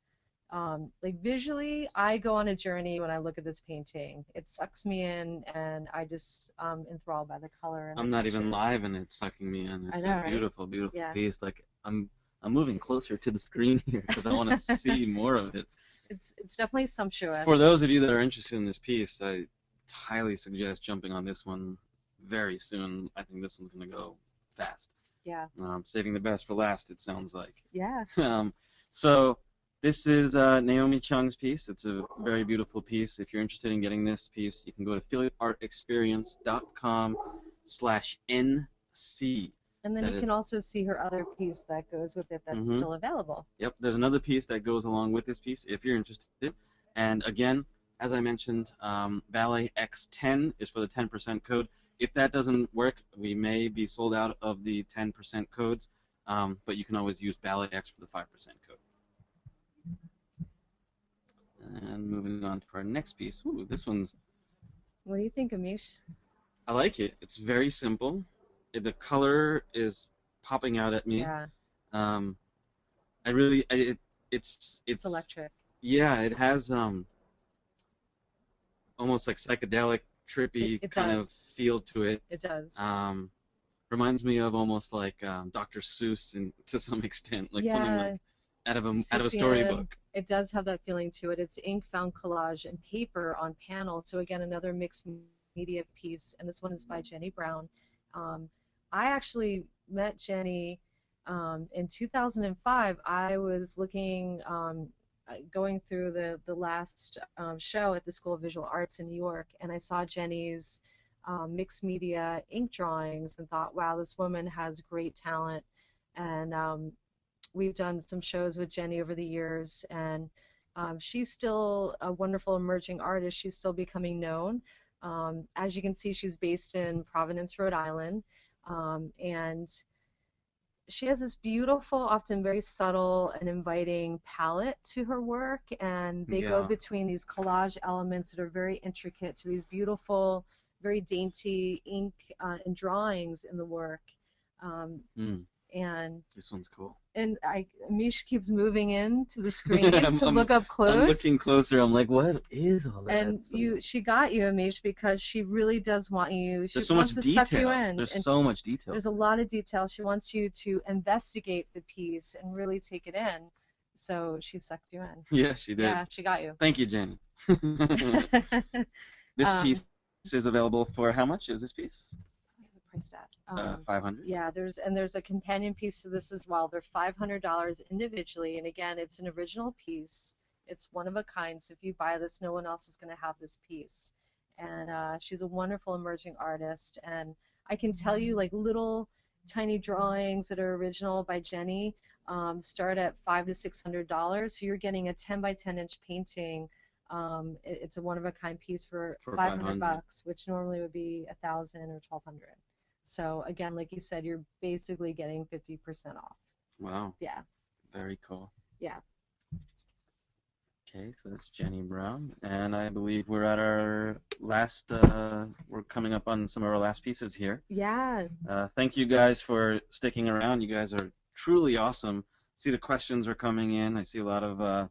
like visually, I go on a journey when I look at this painting. It sucks me in, and I just enthralled by the color. And I'm not even live, and it's sucking me in. It's a beautiful, beautiful piece. Like I'm moving closer to the screen here because I want to see more of it. It's definitely sumptuous. For those of you that are interested in this piece, I highly suggest jumping on this one very soon. I think this one's going to go fast. Yeah. Saving the best for last, it sounds like. Yeah. So this is Naomi Chung's piece. It's a very beautiful piece. If you're interested in getting this piece, you can go to phillyartexperience.com/NC. And then you can also see her other piece that goes with it that's still available. Yep, there's another piece that goes along with this piece if you're interested. And again, as I mentioned, BalletX 10 is for the 10% code. If that doesn't work, we may be sold out of the 10% codes, but you can always use BalletX for the 5% code. And moving on to our next piece. Ooh, this one's... What do you think, Amish? I like it. It's very simple. The color is popping out at me. Yeah. It's electric. Yeah, it has almost like psychedelic, trippy kind of feel to it. It does. Reminds me of almost like Dr. Seuss to some extent, like something like out of a storybook. It does have that feeling to it. It's ink, found collage, and paper on panel. So again, another mixed media piece, and this one is by Jenny Brown. I actually met Jenny in 2005. I was looking, going through the last show at the School of Visual Arts in New York, and I saw Jenny's mixed media ink drawings and thought, wow, this woman has great talent. And we've done some shows with Jenny over the years, and she's still a wonderful emerging artist. She's still becoming known. As you can see, she's based in Providence, Rhode Island. And she has this beautiful, often very subtle and inviting palette to her work, and they go between these collage elements that are very intricate to these beautiful, very dainty ink and drawings in the work. And this one's cool. And Amish keeps moving into the screen to look up close. I'm looking closer. I'm like, what is all that? And she got you, Amish, because she really does want you. She There's so wants much to detail. suck you in. There's and so much detail. There's a lot of detail. She wants you to investigate the piece and really take it in. So she sucked you in. Yeah, she did. Yeah, she got you. Thank you, Jenny. This piece is available for how much is this piece? Priced at $500. Yeah, there's a companion piece to this as well. They're $500 individually, and again, it's an original piece. It's one of a kind. So if you buy this, no one else is going to have this piece. And she's a wonderful emerging artist, and I can tell you, like, little tiny drawings that are original by Jenny start at $500 to $600. So you're getting a 10 by 10 inch painting. It's a one of a kind piece for $500, which normally would be $1,000 or $1,200. So again, like you said, you're basically getting 50% off. Wow. Yeah. Very cool. Yeah. Okay, so that's Jenny Brown, and I believe we're at our last. We're coming up on some of our last pieces here. Yeah. Thank you guys for sticking around. You guys are truly awesome. See, the questions are coming in. I see a lot of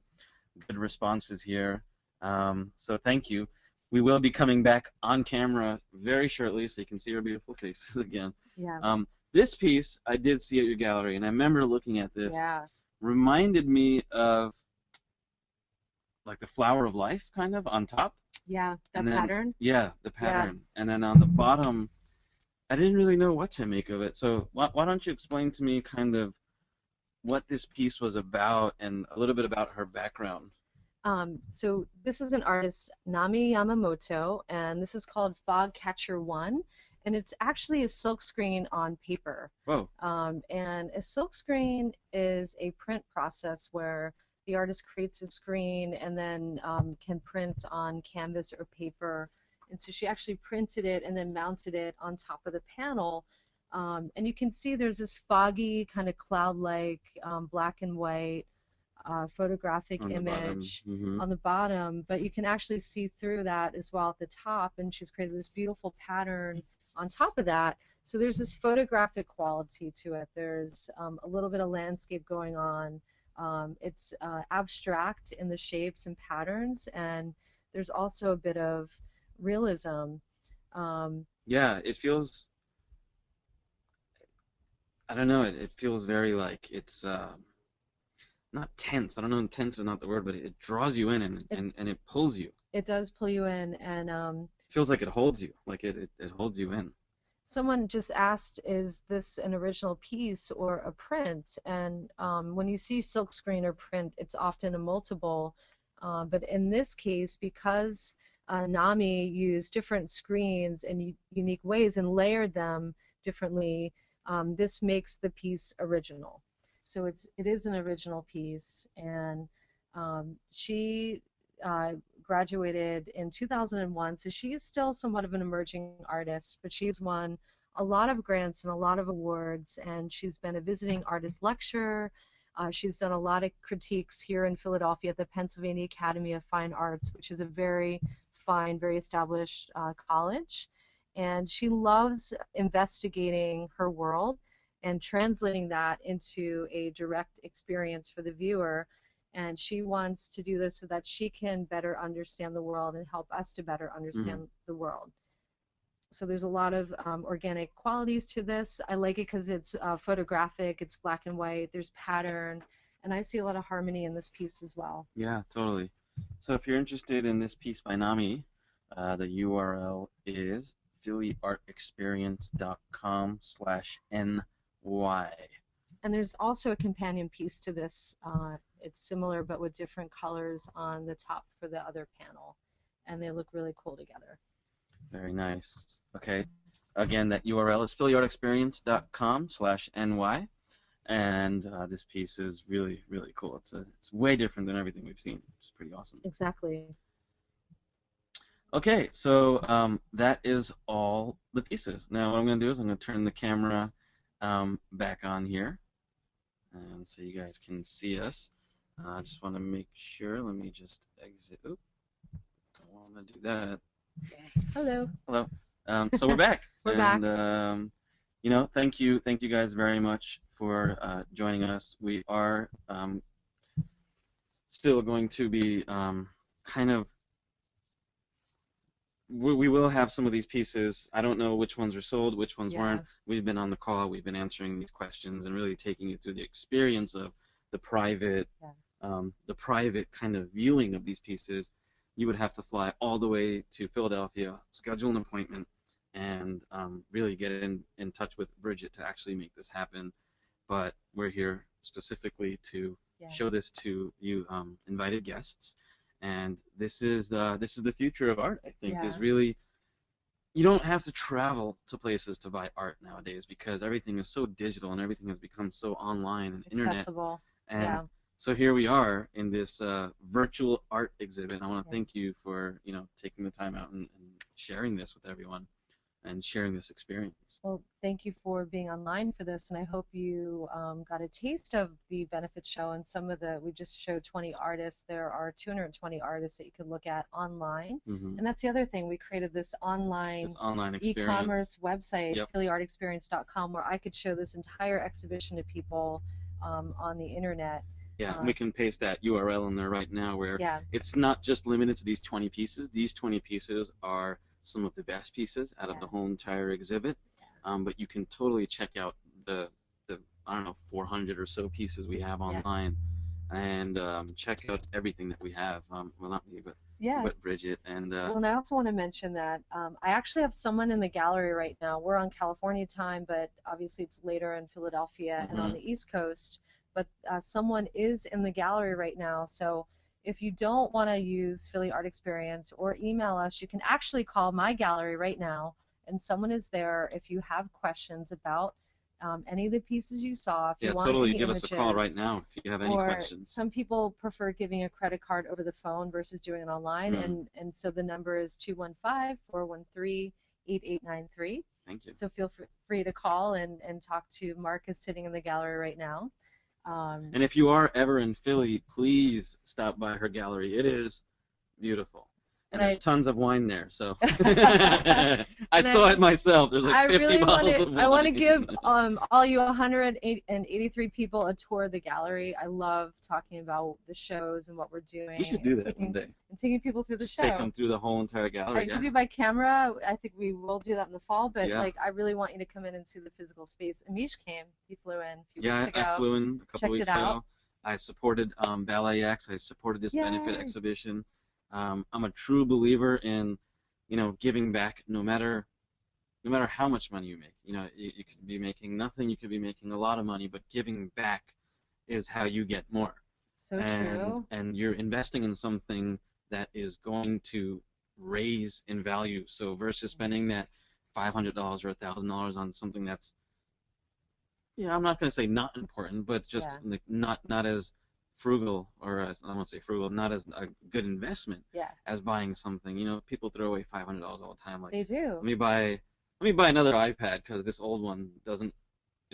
good responses here. So thank you. We will be coming back on camera very shortly, so you can see our beautiful faces again. Yeah. This piece I did see at your gallery, and I remember looking at this. Yeah. Reminded me of like the flower of life, kind of on top. Yeah, the pattern. Yeah, the pattern, and then on the bottom, I didn't really know what to make of it. So why don't you explain to me kind of what this piece was about and a little bit about her background. So this is an artist, Nami Yamamoto, and this is called Fog Catcher 1, and it's actually a silkscreen on paper. Whoa. And a silkscreen is a print process where the artist creates a screen and then can print on canvas or paper. And so she actually printed it and then mounted it on top of the panel. And you can see there's this foggy, kind of cloud-like, black and white photographic image on the bottom, but you can actually see through that as well at the top, and she's created this beautiful pattern on top of that. So there's this photographic quality to it. There's a little bit of landscape going on. It's abstract in the shapes and patterns, and there's also a bit of realism. Yeah, it feels, I don't know, it feels very like it's not tense. I don't know, tense is not the word, but it draws you in and it pulls you. It does pull you in, and feels like it holds you, like it holds you in. someone just asked, is this an original piece or a print? And when you see silkscreen or print, it's often a multiple. But in this case, because Nami used different screens in unique ways and layered them differently, this makes the piece original. So it is an original piece, and she graduated in 2001, so she's still somewhat of an emerging artist, but she's won a lot of grants and a lot of awards, and she's been a visiting artist lecturer. She's done a lot of critiques here in Philadelphia at the Pennsylvania Academy of Fine Arts, which is a very fine, very established college. And she loves investigating her world and translating that into a direct experience for the viewer. And she wants to do this so that she can better understand the world and help us to better understand the world. So there's a lot of organic qualities to this. I like it because it's photographic, it's black and white, there's pattern, and I see a lot of harmony in this piece as well. Yeah, totally. So if you're interested in this piece by Nami, the URL is phillyartexperience.com/NY. And there's also a companion piece to this. It's similar but with different colors on the top for the other panel, and they look really cool together. Very nice. Okay. Again, that URL is phillyartexperience.com/NY, and this piece is really, really cool. It's way different than everything we've seen. It's pretty awesome. Exactly. Okay, so that is all the pieces. Now what I'm going to do is I'm going to turn the camera back on here, and so you guys can see us. I just want to make sure. Let me just exit. Oop, don't want to do that. Hello. Hello. So we're back. We're and, back. You know, thank you guys very much for joining us. We are still going to be kind of. We will have some of these pieces. I don't know which ones are sold, which ones weren't. We've been on the call. We've been answering these questions and really taking you through the experience of the private kind of viewing of these pieces. You would have to fly all the way to Philadelphia, schedule an appointment, and really get in touch with Bridget to actually make this happen. But we're here specifically to show this to you invited guests. And this is the future of art, I think, is really, you don't have to travel to places to buy art nowadays because everything is so digital and everything has become so online and accessible. Internet. And so here we are in this virtual art exhibit. I want to thank you for, you know, taking the time out and sharing this with everyone and sharing this experience. Well, thank you for being online for this, and I hope you got a taste of the benefit show and some of we just showed 20 artists. There are 220 artists that you could look at online, and that's the other thing. We created this online e-commerce website, phillyartexperience.com, where I could show this entire exhibition to people on the internet. Yeah, we can paste that URL in there right now where it's not just limited to these 20 pieces. These 20 pieces are some of the best pieces out of the whole entire exhibit, but you can totally check out the I don't know 400 or so pieces we have online, and check out everything that we have. Well, not me, but Bridget. And well, and I also want to mention that I actually have someone in the gallery right now. We're on California time, but obviously it's later in Philadelphia and on the East Coast. but someone is in the gallery right now. So if you don't want to use Philly Art Experience or email us, you can actually call my gallery right now, and someone is there if you have questions about any of the pieces you saw. If you want totally. any Give images, us a call right now if you have any or questions. some people prefer giving a credit card over the phone versus doing it online, and so the number is 215-413-8893. Thank you. So feel free to call and talk to Mark, is sitting in the gallery right now. And if you are ever in Philly, please stop by her gallery. It is beautiful. And there's tons of wine there, so I saw it myself. There's like 50 bottles of wine. I want to give all you 183 people a tour of the gallery. I love talking about the shows and what we're doing. You should do that one day. And taking people through the show. Take them through the whole entire gallery. I could do by camera. I think we will do that in the fall, but yeah. I really want you to come in and see the physical space. Amish came. He flew in a few weeks ago. Yeah, I flew in a couple weeks ago. I supported BalletX. I supported this benefit exhibition. I'm a true believer in, giving back no matter how much money you make. You could be making nothing, you could be making a lot of money, but giving back is how you get more. So true. And you're investing in something that is going to raise in value. So versus spending that $500 or $1,000 on something that's, I'm not going to say not important, but just not as frugal, or as, I won't say frugal, not as a good investment as buying something. People throw away $500 all the time. Like, they do. Let me buy another iPad because this old one is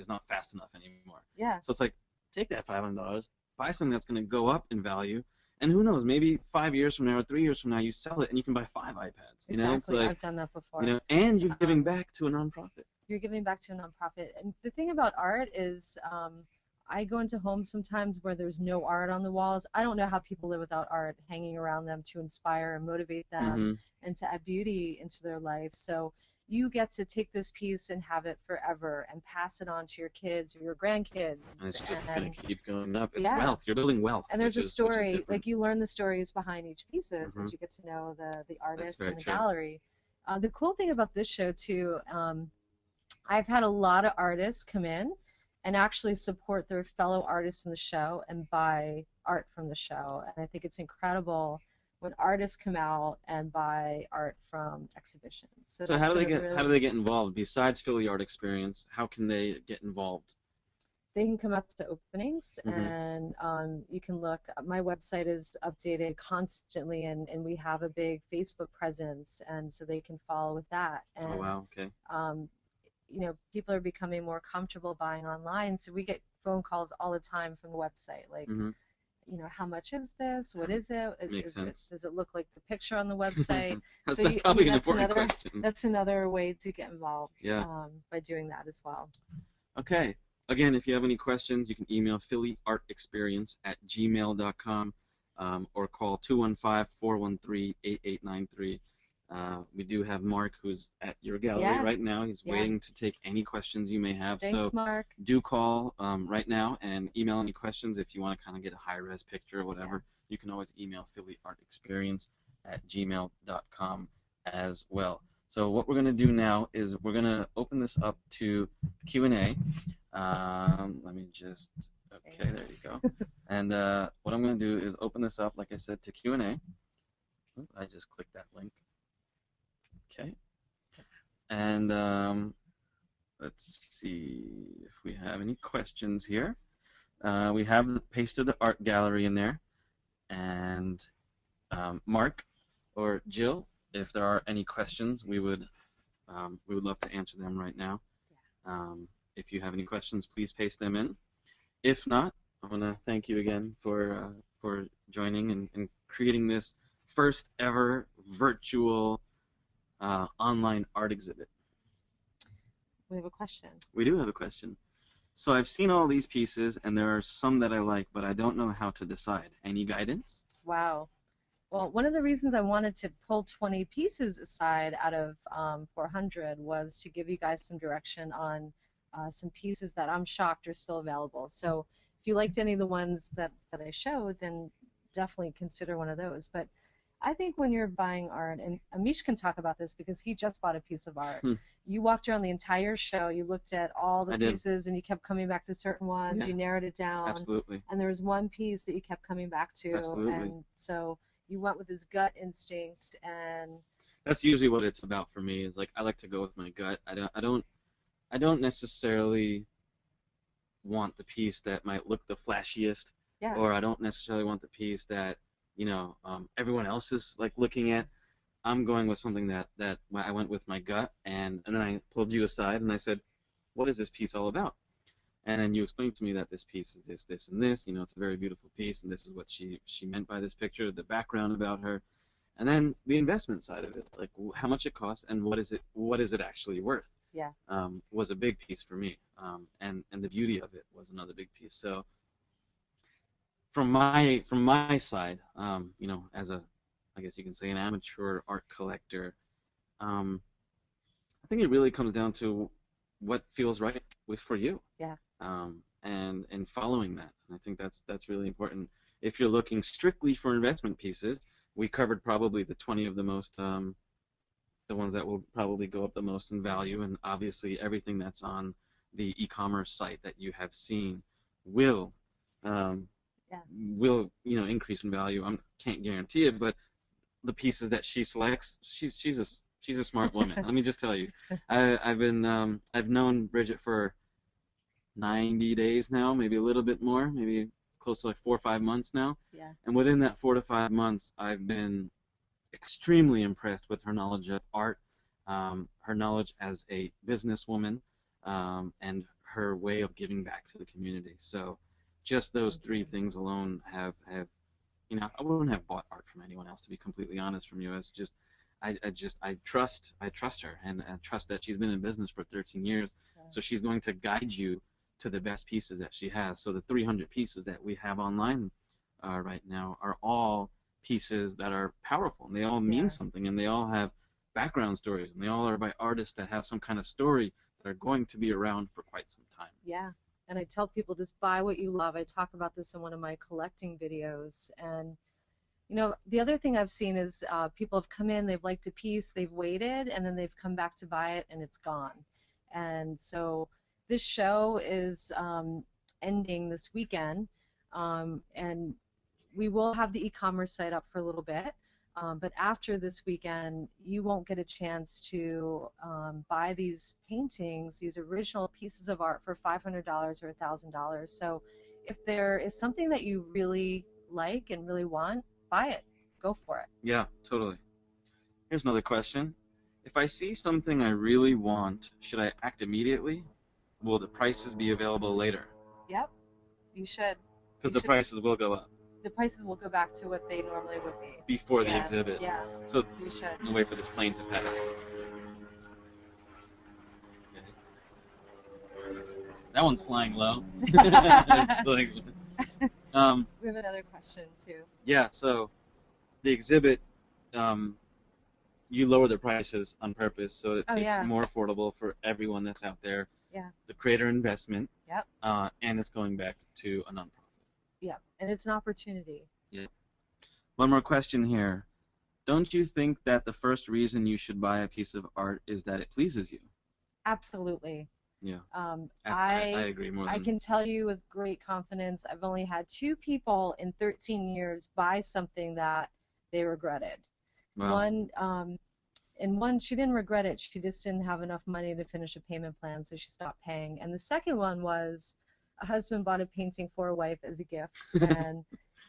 not fast enough anymore. Yeah. So it's like, take that $500, buy something that's going to go up in value, and who knows, maybe 5 years from now or 3 years from now, you sell it and you can buy 5 iPads. Exactly. It's like, I've done that before. And you're giving back to a nonprofit. You're giving back to a nonprofit, and the thing about art is, I go into homes sometimes where there's no art on the walls. I don't know how people live without art hanging around them to inspire and motivate them and to add beauty into their life. So you get to take this piece and have it forever and pass it on to your kids or your grandkids. And it's just going to keep going up. It's wealth. You're building wealth. And there's a story, like you learn the stories behind each piece as you get to know the artist and the gallery. The cool thing about this show too, I've had a lot of artists come in and actually support their fellow artists in the show and buy art from the show. And I think it's incredible when artists come out and buy art from exhibitions. So how do they get involved? Besides Philly Art Experience, how can they get involved? They can come out to openings, and you can look. My website is updated constantly, and we have a big Facebook presence, and so they can follow with that. And, oh wow, okay. People are becoming more comfortable buying online, so we get phone calls all the time from the website, like, how much is this? What is it? Makes sense. Does it look like the picture on the website? That's probably an important question. That's another way to get involved by doing that as well. Okay. Again, if you have any questions, you can email phillyartexperience@gmail.com or call 215-413-8893. We do have Mark, who's at your gallery right now. He's waiting to take any questions you may have. Thanks, Mark. Do call right now and email any questions if you want to kind of get a high-res picture or whatever. You can always email phillyartexperience@gmail.com as well. So what we're going to do now is we're going to open this up to Q&A. Let me just, okay, there you go. And what I'm going to do is open this up, like I said, to Q&A. I just clicked that link. Okay. And let's see if we have any questions here. We have pasted the art gallery in there. And Mark or Jill, if there are any questions, we would love to answer them right now. If you have any questions, please paste them in. If not, I want to thank you again for joining and creating this first ever virtual online art exhibit. We have a question. We do have a question. So I've seen all these pieces, and there are some that I like, but I don't know how to decide. Any guidance? Wow. Well, one of the reasons I wanted to pull 20 pieces aside out of 400 was to give you guys some direction on some pieces that I'm shocked are still available. So if you liked any of the ones that I showed, then definitely consider one of those. But I think when you're buying art, and Amish can talk about this because he just bought a piece of art. Hmm. You walked around the entire show, you looked at all the I did. pieces, and you kept coming back to certain ones. Yeah. You narrowed it down, Absolutely. and there was one piece that you kept coming back to, Absolutely. and so you went with his gut instinct, and That's usually what it's about for me. Is like I like to go with my gut. I don't necessarily want the piece that might look the flashiest, yeah, or I don't necessarily want the piece that everyone else is like looking at. I'm going with something that I went with my gut, and then I pulled you aside and I said, "What is this piece all about?" And then you explained to me that this piece is this, this, and this. It's a very beautiful piece, and this is what she meant by this picture, the background about her, and then the investment side of it, like how much it costs and what is it actually worth. yeah, Was a big piece for me, and the beauty of it was another big piece. So from my side, as a, I guess you can say, an amateur art collector, I think it really comes down to what feels right for you. yeah, And following that. And I think that's really important. If you're looking strictly for investment pieces, we covered probably the 20 of the most, the ones that will probably go up the most in value, and obviously everything that's on the e-commerce site that you have seen will yeah, increase in value. I can't guarantee it, but the pieces that she selects, she's a smart woman. Let me just tell you, I've known Bridget for 90 days now, maybe a little bit more, maybe close to like 4 or 5 months now. yeah, And within that 4 to 5 months, I've been extremely impressed with her knowledge of art, her knowledge as a businesswoman, and her way of giving back to the community. So just those 3 things alone have I wouldn't have bought art from anyone else, to be completely honest from you. It's just I trust her, and I trust that she's been in business for 13 years, so she's going to guide you to the best pieces that she has. So the 300 pieces that we have online right now are all pieces that are powerful, and they all mean something, and they all have background stories, and they all are by artists that have some kind of story that are going to be around for quite some time. Yeah. And I tell people, just buy what you love. I talk about this in one of my collecting videos. And, the other thing I've seen is people have come in, they've liked a piece, they've waited, and then they've come back to buy it, and it's gone. And so this show is ending this weekend, and we will have the e-commerce site up for a little bit. But after this weekend, you won't get a chance to buy these paintings, these original pieces of art for $500 or $1,000. So if there is something that you really like and really want, buy it. Go for it. Yeah, totally. Here's another question. If I see something I really want, should I act immediately? Will the prices be available later? Yep, you should. Because the prices will go up. The prices will go back to what they normally would be. Before the exhibit. Yeah, so you should. I'll wait for this plane to pass. Okay. That one's flying low. It's like, we have another question, too. yeah, so the exhibit, you lower the prices on purpose so that it's more affordable for everyone that's out there. Yeah. The creator investment. Yep. And it's going back to a nonprofit. Yeah, and it's an opportunity. Yeah. One more question here. Don't you think that the first reason you should buy a piece of art is that it pleases you? Absolutely. Yeah. I agree more. I can tell you with great confidence, I've only had 2 people in 13 years buy something that they regretted. Wow. One, she didn't regret it. She just didn't have enough money to finish a payment plan, so she stopped paying. And the second one was a husband bought a painting for a wife as a gift, and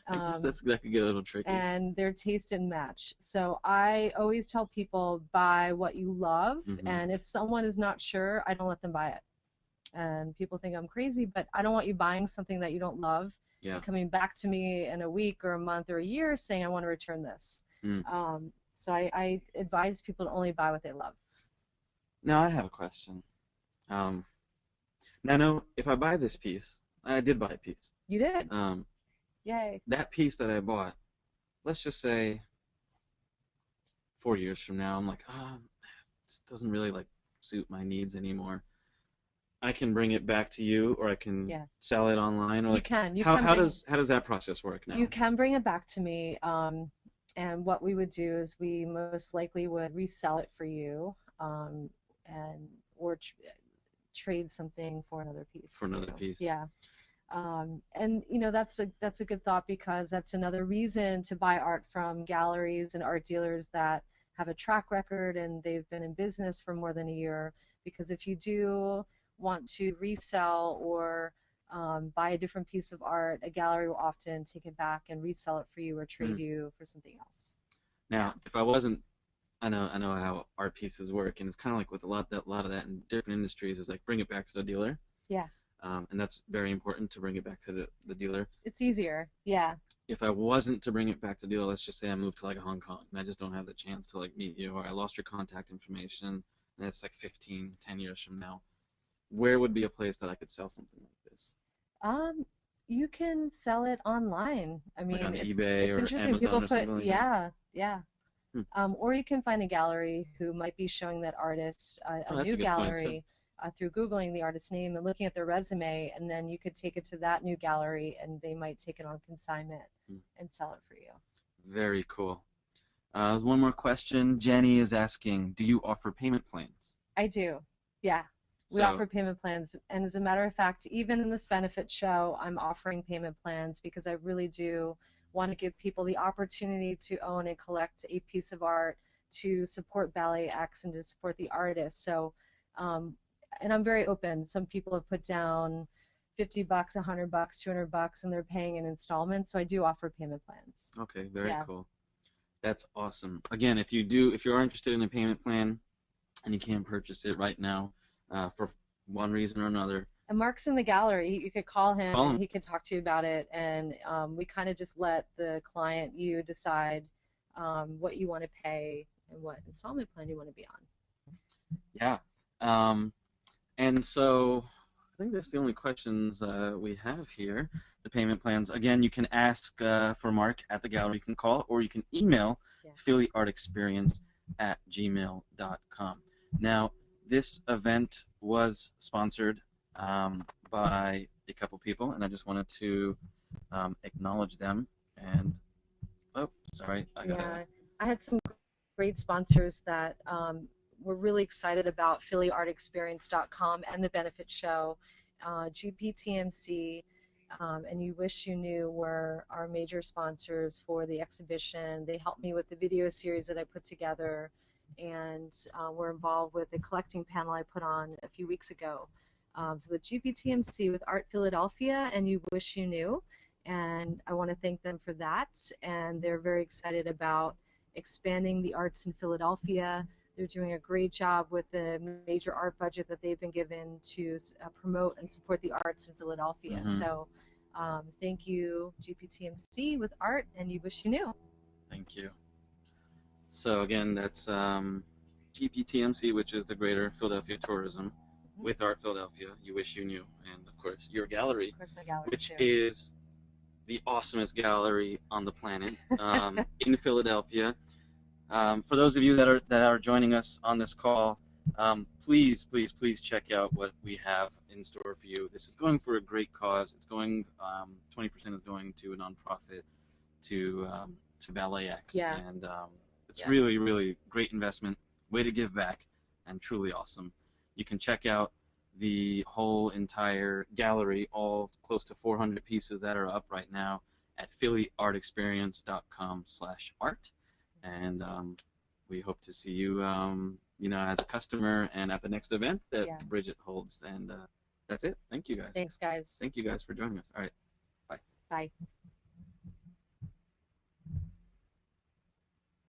that could get a little tricky. And their taste didn't match. So I always tell people, buy what you love, and if someone is not sure, I don't let them buy it. And people think I'm crazy, but I don't want you buying something that you don't love and coming back to me in a week or a month or a year saying, I want to return this. So I advise people to only buy what they love. Now I have a question. Now, if I buy this piece, I did buy a piece. You did? Yay. That piece that I bought, let's just say 4 years from now, I'm like, this doesn't really suit my needs anymore. I can bring it back to you, or I can sell it online. Or you can. How does that process work now? You can bring it back to me. And what we would do is we most likely would resell it for you, and or trade something for another piece. For another piece. Yeah. And that's a good thought, because that's another reason to buy art from galleries and art dealers that have a track record and they've been in business for more than a year. Because if you do want to resell or buy a different piece of art, a gallery will often take it back and resell it for you or trade you for something else. Now, if I wasn't, I know how art pieces work, and it's kind of like with a lot of that in different industries is like bring it back to the dealer. Yeah. And that's very important, to bring it back to the dealer. It's easier. Yeah. If I wasn't to bring it back to the dealer, let's just say I moved to like Hong Kong and I just don't have the chance to like meet you, or I lost your contact information and it's like 10 years from now, where would be a place that I could sell something like this? You can sell it online. I mean, Like on it's eBay or interesting. Amazon People or something like that? Yeah. Hmm. Or you can find a gallery who might be showing that artist Oh, a that's new a good point, too. gallery through Googling the artist's name and looking at their resume, and then you could take it to that new gallery and they might take it on consignment and sell it for you. Very cool. There's one more question. Jenny is asking, do you offer payment plans? I do. Yeah. We offer payment plans, and as a matter of fact, even in this benefit show, I'm offering payment plans because I really do want to give people the opportunity to own and collect a piece of art to support BalletX and to support the artist. So, and I'm very open. Some people have put down $50, $100, $200, and they're paying in installments. So I do offer payment plans. Okay, very cool. That's awesome. Again, if you are interested in a payment plan and you can't purchase it right now, for one reason or another. And Mark's in the gallery. You could call him and he can talk to you about it. And we kind of just let the client, you decide what you want to pay and what installment plan you want to be on. Yeah. And so I think that's the only questions we have here. The payment plans. Again, you can ask for Mark at the gallery. You can call, or you can email phillyartexperience@gmail.com. Now, this event was sponsored by a couple people, and I just wanted to acknowledge them. And oh, sorry, I had some great sponsors that were really excited about phillyartexperience.com and the benefit show. GPTMC and You Wish You Knew were our major sponsors for the exhibition. They helped me with the video series that I put together, and were involved with the collecting panel I put on a few weeks ago. So the GPTMC with Art Philadelphia and You Wish You Knew, and I want to thank them for that. And they're very excited about expanding the arts in Philadelphia. They're doing a great job with the major art budget that they've been given to promote and support the arts in Philadelphia. So thank you, GPTMC with Art and You Wish You Knew. Thank you. So again, that's GPTMC, which is the Greater Philadelphia Tourism, with Art Philadelphia, You Wish You Knew, and of course your gallery, my gallery which too. is the awesomest gallery on the planet in Philadelphia. For those of you that are joining us on this call, please check out what we have in store for you. This is going for a great cause. It's going 20% is going to a nonprofit, to BalletX, and it's really great investment, way to give back, and truly awesome. You can check out the whole entire gallery, all close to 400 pieces that are up right now, at phillyartexperience.com/art. And we hope to see you, as a customer and at the next event that Bridgette holds. And that's it. Thank you guys. Thanks, guys. Thank you guys for joining us. All right. Bye. Bye.